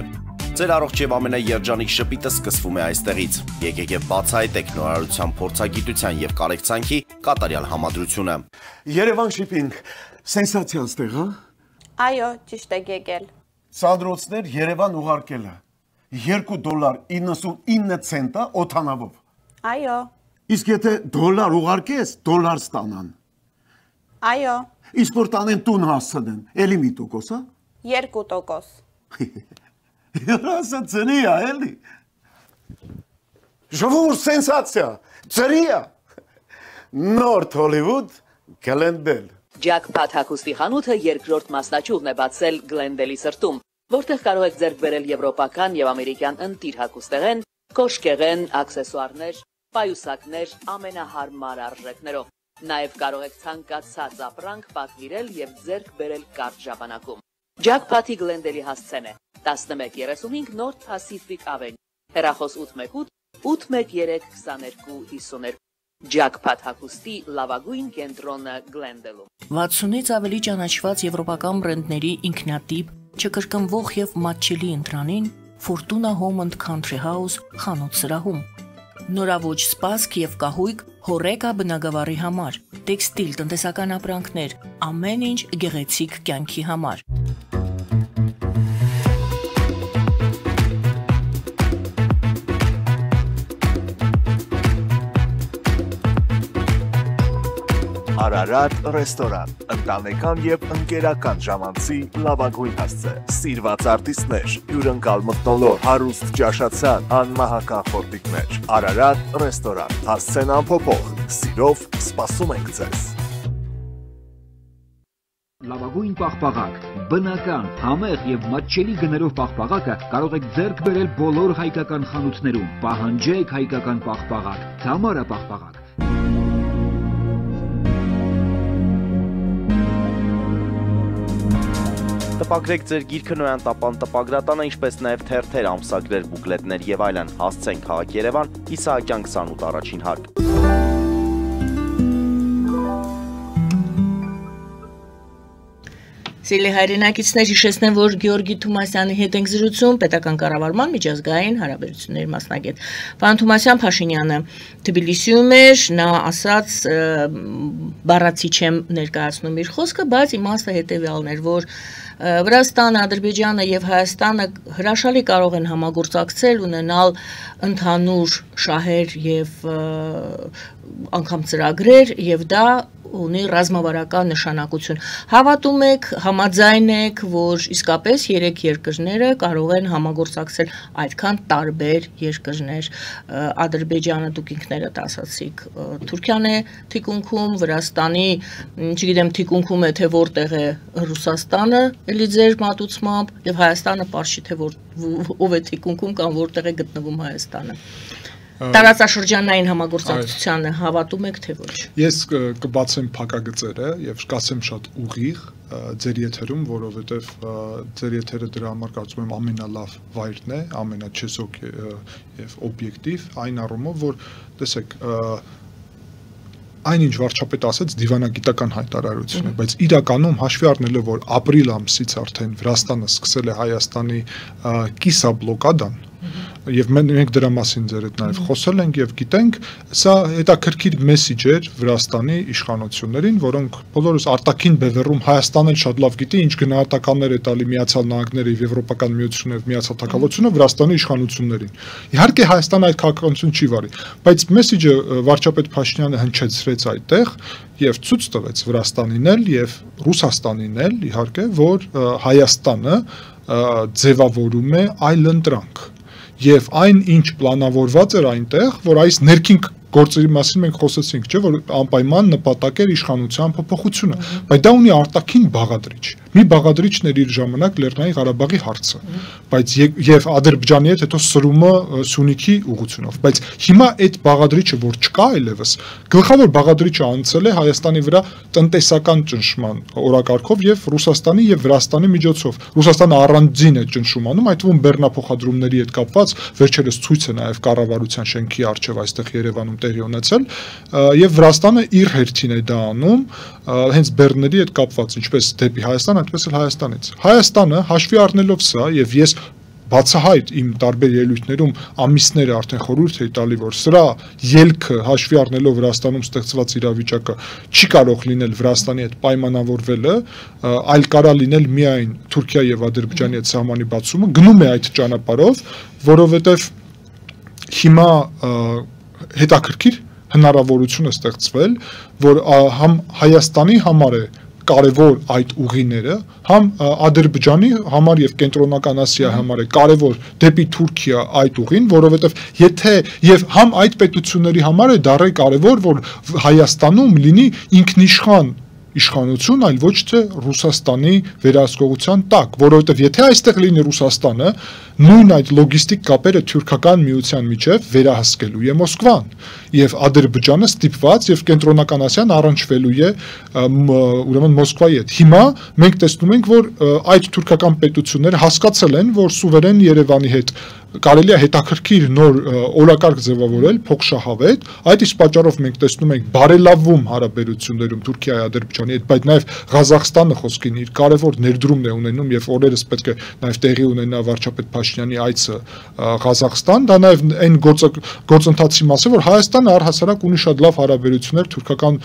ձեր առողջ եւ ամենաերջանիկ շպիտը սկսվում է այստեղից։ Եկեք եւ բացահայտեք նորարարության փորձագիտության եւ կարեկցանքի կատարյալ համադրությունը։ Երևան շիփինգ, սենսացիա ստեղ, հա։ Այո, ճիշտ եք եկել։ Սանդրոցներ Երևան ուղարկելը։ $2.99 օթանավով։ Այո, Իսկ եթե դոլար ուղարկես, դոլար ստանան։ այո, Իսկ որ տանեն տուն հասցնեն, էլի մի տոկոս, հա։ 2%։ Երասը ծրի է, էլի։ Ժողովուրդ սենսացիա, ծրի է։ Նորթ Հոլիվուդ Գլենդել։ Ջաքփաթ հագուստի խանութը երկրորդ մասնաճյուղն է բացել Գլենդելի սրտում, որտեղ կարող եք ձեռք բերել եվրոպական եւ ամերիկյան ընտիր հագուստեղեն, կոշկեղեն, աքսեսուարներ, պայուսակներ ամենահարմար արժեքներով։ Նաեւ կարող եք ցանկացած ապրանք պատվիրել եւ ձեռք բերել կարճ ժամանակում։ Ջաքփաթի Գլենդելի հասցեն է 1135 North Pacific Avenue, հեռախոս 818-813-2252։ Ջաքփաթ հագուստի լավագույն կենտրոնը Գլենդելում։ 60-ից ավելի ճանաչված եվրոպական բրենդների ինքնատիպ, չկրկնվող եւ մատչելի ընտրանին Fortuna Home and Country House խանութ սրահում։ Նորաոճ սպասք եւ կահույք հորեկա բնագավառի համար, տեքստիլ տնտեսական ապրանքներ, ամեն ինչ գեղեցիկ կյանքի համար։ Արարատ ռեստորան, ընտանեկան եւ ընկերական ժամանցի լավագույն հասցե, սիրված արտիստներ, հյուրընկալ մթնոլորտ, հարուստ ճաշացան, անմահական խորտիկներ։ Արարատ ռեստորան, հասցեն անփոփոխ, սիրով սպասում ենք ձեզ։ Լավագույն պաղպաղակ, բնական, համեղ եւ մատչելի գներով պաղպաղակը կարող եք ձեռք բերել բոլոր հայկական խանութներում։ Պահանջեք հայկական պաղպաղակ, Թամարա պաղպաղակ։ Տպագրեք ձեր գիրքը Նոյան տապան տպագրատանը, ինչպես նաև թերթեր, ամսագրեր, բուկլետներ եւ այլն։ Հասցեն քաղաք Երևան, Իսահակյան 28 առաջին հարկ։ Սիրելի հայրենակիցներ, հիշեցնեմ, որ Գեորգի Թումասյանի հետ ենք զրուցում, պետական կառավարման միջազգային հարաբերությունների մասնագետ։ Պարոն Թումասյան, Փաշինյանը Թբիլիսիում էր, նա ասաց, բառացի չեմ ներկայացնում իր խոսքը, բայց իմաստը հետևյալն էր, որ Վրաստանը, Ադրբեջանը եւ Հայաստանը հրաշալի կարող են համագործակցել, ունենալ ընդհանուր շահեր եւ անգամ ծրագրեր եւ դա ունի ռազմավարական նշանակություն։ Հավատում եք, համաձայն եք, որ իսկապես երեք երկրները կարող են համագործակցել այդքան տարբեր երկրներ։ Ադրբեջանը դուք ինքներդ ասացիք, Թուրքիան է թիկունքում, Վրաստանի, չգիտեմ թիկունքում է թե որտեղ է Ռուսաստանը, էլի ձեր մատուցմամբ, եւ Հայաստանը պարզ չի թե ով է թիկունքում կամ որտեղ է գտնվում Հայաստանը։ Տարածաշրջանային համագործակցությանը հավատում եք թե ոչ։ Ես կբացեմ փակագծերը եւ կասեմ շատ ուղիղ ձեր եթերում, որովհետեւ ձեր եթերը դրա համար կարծում եմ ամենալավ վայրն է, ամենաչեսոք եւ օբյեկտիվ, այն առումով, որ տեսեք, այնինչ վարչապետ ասաց դիվանագիտական հայտարարություն է, բայց իրականում հաշվի առնելով, որ ապրիլ ամսից արդեն Վրաստանը սկսել է Հայաստանի կիսաբլոկադան, եւ մենք դրա մասին ձեր հետ նաեւ խոսել ենք եւ գիտենք, սա հետաքրքիր մեսիջ էր Վրաստանի իշխանություններին, որոնք բոլորս արտաքին բևեռում Հայաստանն շատ լավ գիտի, ինչ գնահատականներ է տալի Միացյալ Նահանգները եւ Եվրոպական միությունը եւ Միացյալ Թագավորությունը Վրաստանի իշխանություններին։ Իհարկե Հայաստանը այդ քաղաքականություն չի վարի, բայց մեսիջը վարչապետ Փաշինյանը հնչեցրեց այդտեղ եւ ցույց տվեց Վրաստանին էլ եւ Ռուսաստանին էլ, իհարկե, որ Հայաստանը ձևավորում է այլընտրանք եւ այն ինչ պլանավորված էր այնտեղ, որ այս ներքին գործերի մասին մենք խոսեցինք, չէ՞, որ անպայման նպատակ էր իշխանության փոփոխությունը, բայց դա ունի արտաքին բաղադրիչ։ Մի բաղադրիչն էր իր ժամանակ Լեռնային Ղարաբաղի հարցը, բայց եւ Ադրբեջանի հետ հետո սրումը Սյունիքի ուղղությունով, բայց հիմա այդ բաղադրիչը որ չկա այլևս, գլխավոր բաղադրիչը անցել է Հայաստանի վրա տնտեսական ճնշման օրակարգով եւ Ռուսաստանի եւ Վրաստանի միջոցով։ Ռուսաստանը առանձին է ճնշում անում, այդ թվում բեռնափոխադրումների հետ կապված վերջերս ցույց է նաեւ կառավարության շենքի առջեւ այստեղ Երևանում տեղի ունեցել եւ Վրաստանը իր հերթին է դա անում հենց բեռների հետ կապված ինչպես դեպի Հայաստան, այդպես էլ Հայաստանից։ Հայաստանը հաշվի առնելով սա եւ ես բացահայտ իմ տարբեր ելույթներում ամիսներ արդեն խորհուրդ էի տալի, որ սրա ելքը հաշվի առնելով Վրաստանում ստեղծված իրավիճակը չի կարող լինել Վրաստանի հետ պայմանավորվելը, այլ կարա լինել միայն Թուրքիա եւ Ադրբեջանի հետ սահմանի բացումը, գնում է այդ ճանապարհով, որովհետեւ հիմա հետաքրքիր հնարավորություն է ստեղծվել, որ համ Հայաստանի համար է կարևոր այդ ուղիները, համ Ադրբեջանի համար եւ Կենտրոնական Ասիայի համար է կարևոր դեպի Թուրքիա այդ ուղին, որովհետեւ եթե եւ համ այդ պետությունների համար է դառը կարևոր, որ Հայաստանում լինի ինքնիշխան իշխանություն, այլ ոչ թե Ռուսաստանի վերահսկողության տակ, որովհետև եթե այստեղ լինի Ռուսաստանը, նույն այդ լոգիստիկ կապերը թուրքական միության միջև վերահսկելու է Մոսկվան, եւ Ադրբեջանը ստիպված եւ Կենտրոնական Ասիան առնչվելու է ուրեմն Մոսկվայի հետ։ Հիմա մենք տեսնում ենք, որ այդ թուրքական պետությունները հասկացել են, որ սուվերեն Երևանի հետ կարելի է հետաքրքիր նոր օրակարգ ձևավորել, փոխշահավետ, այդ իսկ պատճառով մենք տեսնում ենք բարելավում հարաբերություններում Թուրքիայի Ադրբեջանի հետ, բայց նաև Ղազախստանը խոսքին իր կարևոր ներդրումն է ունենում եւ օրերս պետք է նաև տեղի ունենա վարչապետ Փաշինյանի այցը Ղազախստան, դա նաև այն գործընթացի մաս է, որ Հայաստանը առհասարակ ունի շատ լավ հարաբերություններ թուրքական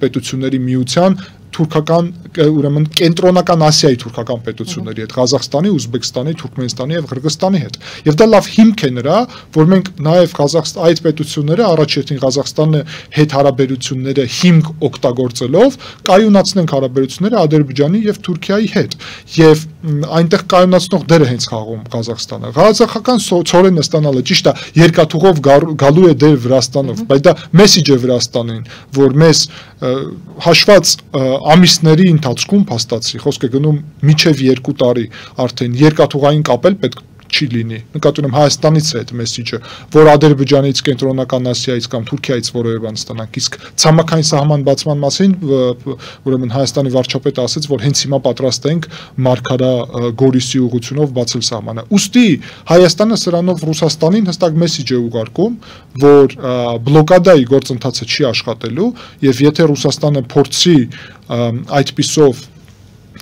պետությունների միության թուրքական ուրեմն Կենտրոնական Ասիայի թուրքական պետությունների հետ, Ղազախստանի, Ուզբեկստանի, Թուրքմենստանի եւ Ղրղստանի հետ։ Եվ դա լավ հիմք է նրա, որ մենք նաեւ այդ պետությունները առաջերտին Ղազախստանը հետ հարաբերությունները հիմք օգտագործելով կայունացնենք հարաբերությունները Ադրբեջանի եւ Թուրքիայի հետ։ Եվ այնտեղ կայունացնող դեր է հենց խաղում Ղազախստանը։ Ղազախական ցորենը ստանալը ճիշտ է, երկաթուղով գալու է դեր Վրաստանով, բայց դա մեսիջ է Վրաստանին, որ մեզ հաշված ամիսների ընթացքում փաստացի խոսքը գնում միջև 2 տարի արդեն երկաթուղային կապել պետք չի լինի։ Նկատի ունեմ Հայաստանից է այդ մեսիջը, որ Ադրբեջանից, Կենտրոնական Ասիայից կամ Թուրքիայից որևէ բան ստանանք, իսկ ցամաքային սահման բացման մասին ուրեմն Հայաստանի վարչապետը ասաց, որ հենց հիմա պատրաստ ենք Մարգարա Գորիսի ուղղությունով բացել սահմանը։ Ուստի Հայաստանը սրանով Ռուսաստանին հստակ մեսիջ է ուղարկում, որ բլոկադայի գործընթացը չի աշխատելու եւ եթե Ռուսաստանը փորձի այդպիսով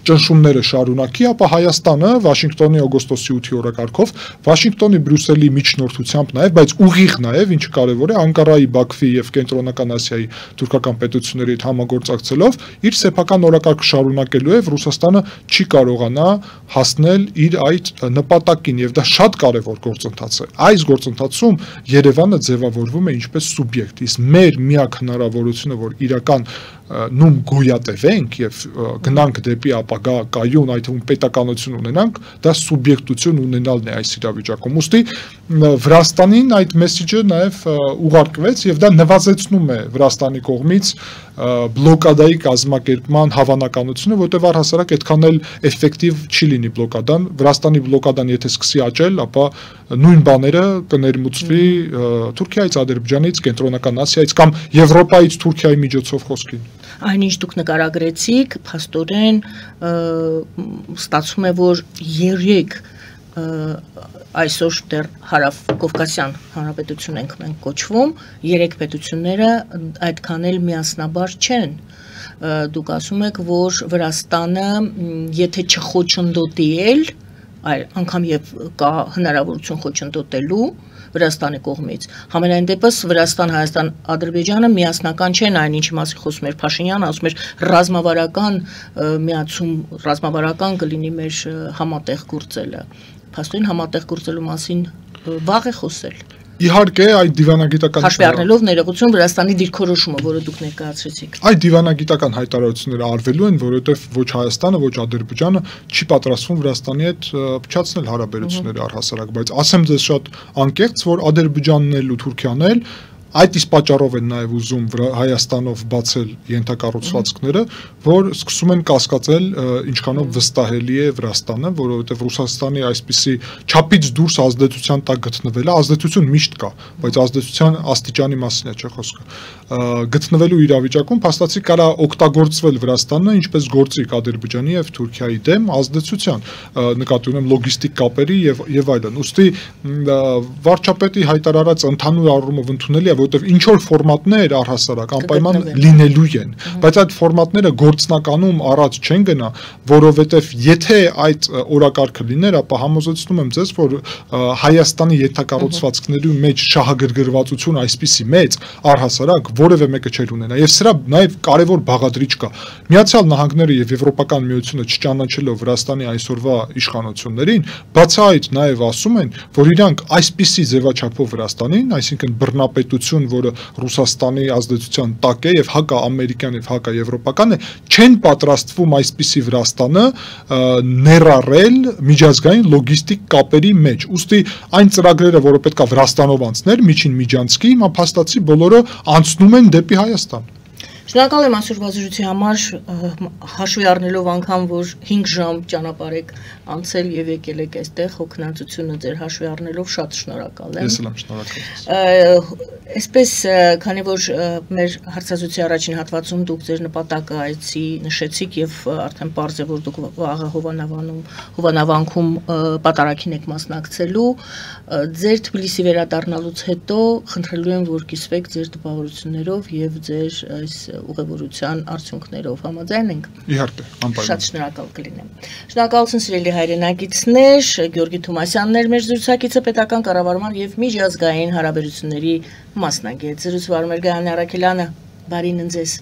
ճնշումները շարունակի, ապա Հայաստանը Վաշինգտոնի օգոստոսի 8-ի օրակարգով, Վաշինգտոնի Բրյուսելի միջնորդությամբ նաև, բայց ուղիղ նաև, ինչը կարևոր է, Անկարայի, Բաքվի եւ Կենտրոնական Ասիայի թուրքական պետությունների հետ համագործակցելով իր սեփական օրակարգը շարունակելու է, Ռուսաստանը չի կարողանա հասնել իր այդ նպատակին եւ դա շատ կարևոր գործընթաց է։ Այս գործընթացում Երևանը ձևավորվում է ինչպես սուբյեկտ, իսկ մեր միակ հնարավորությունը, որ իրական նույն գոյատևենք եւ գնանք դեպի ապագա կայուն այդ պետականություն ունենանք, դա սուբյեկտություն ունենալն է այս իրավիճակում։ Ուստի Վրաստանին այդ մեսիջը նաեւ ուղարկվեց եւ դա նվազեցնում է Վրաստանի կողմից բլոկադայի կազմակերպման հավանականությունը, որտեղ առհասարակ այդքան էլ էֆեկտիվ չի լինի բլոկադան։ Վրաստանի բլոկադան եթե սկսի աճել, ապա նույն բաները կներմուծվի Թուրքիայից, Ադրբեջանից, Կենտրոնական Ասիայից կամ Եվրոպայից Թուրքիայի միջոցով խոսքին։ Այնինչ դուք նկարագրեցիք, փաստորեն ստացվում է, որ 3 այսօր դեռ հարավ-կովկասյան հանրապետություն ենք մենք կոչվում, 3 պետությունները այդքան էլ միասնաբար չեն։ Դուք ասում եք, որ Վրաստանը, եթե չխոչընդոտի էլ, այլ անգամ եւ կա հնարավորություն խոչընդոտելու Վրաստանի կողմից։ Համենայն դեպս Վրաստան, Հայաստան, Ադրբեջանը միասնական չեն, այն ինչի մասին խոսում էր Փաշինյանը, ասում էր ռազմավարական միացում, ռազմավարական կլինի մեր համատեղ գործելը։ Փաստորեն համատեղ գործելու մասին վաղ է խոսել։ Իհարկե այդ դիվանագիտական հաշվի առնելով ներողություն Վրաստանի դիրքորոշումը, որը դուք ներկայացրեցիք։ Այդ դիվանագիտական հայտարարությունները արվելու են, որովհետև ոչ Հայաստանը, ոչ Ադրբեջանը չի պատրաստվում Վրաստանի հետ փչացնել հարաբերությունները առհասարակ, բայց ասեմ ձեզ շատ անկեղծ, որ Ադրբեջանն էլ ու Թուրքիան էլ այդ իսկ պատճառով են նաև ուզում Հայաստանով բացել ենթակառուցվածքները, որ սկսում են կասկածել ինչքանով վստահելի է Վրաստանը, որովհետև Ռուսաստանի այսպիսի չափից դուրս ազդեցության տակ գտնվելը, ազդեցություն միշտ կա, բայց ազդեցության աստիճանի մասին է չէ խոսքը։ Գտնվելու իրավիճակում փաստացի կարա օգտագործվել Վրաստանը ինչպես գործիք Ադրբեջանի եւ Թուրքիայի դեմ ազդեցության, նկատի ունեմ լոգիստիկ կապերի եւ այլն։ Ուստի վարչապետի հայտարարած ընդհանուր առումով ընդունելի է, որովհետև ինչ որ ֆորմատներ առհասարակ անպայման լինելու են, բայց այդ ֆորմատները գործնականում առած չեն գնա, որովհետև եթե այդ օրակարգը լիներ, ապա համոզեցնում եմ ձեզ, որ Հայաստանի ենթակառուցվածքների մեջ շահագրգռվածություն այսպիսի մեծ առհասարակ որևէ մեկը չէր ունենա, եւ սրա նաեւ կարեւոր բաղադրիչ կա։ Միացյալ Նահանգները եւ Եվրոպական միությունը չճանաչելով Վրաստանի այսօրվա իշխանություններին, բացի այդ նաեւ ասում են, որ իրանք այսպիսի ձևաչափով Վրաստանին, այսինքն բռնապետություն, որը Ռուսաստանի ազդեցության տակ է եւ հակաամերիկյան եւ հակաեվրոպական է, չեն պատրաստվում այսպիսի Վրաստանը ներառել միջազգային լոգիստիկ կապերի մեջ։ Ուստի այն ծրագրերը, որը պետքա Վրաստանով անցներ, միջին միջանցքի, հիմա փաստացի բոլորը անցնում են դեպի Հայաստան։ Շնորհակալ եմ այսօրվա զրույցի համար, հաշվի առնելով անգամ, որ 5 ժամ ճանապարհ եք անցել եւ եկել եք այստեղ, հոգնածությունը ձեր հաշվի առնելով շատ շնորհակալ եմ։ Ես էլ եմ շնորհակալ։ Այսպես, քանի որ մեր հարցազրույցի առաջին հատվածում դուք ձեր նպատակը այցի նշեցիք եւ արդեն պարզ է, որ դուք վաղը Հովանավանքում պատարագին եք մասնակցելու, ձեր Թբիլիսի վերադառնալուց հետո խնդրելու եմ, որ կիսվեք ձեր տպավորություններով եւ ձեր այս ուղևորության արդյունքներով, համաձայն ենք։ Իհարկե, անպայման։ Շատ շնորհակալ կլինեմ։ Շնորհակալություն սիրելի հայրենակիցներ, Գյորգի Թումասյանն էր մեր զրուցակիցը, պետական կառավարման եւ միջազգային հարաբերությունների մասնագետ։ Զրուցվար մեր Գայանե Արաքելյանը, բարին ընձեզ։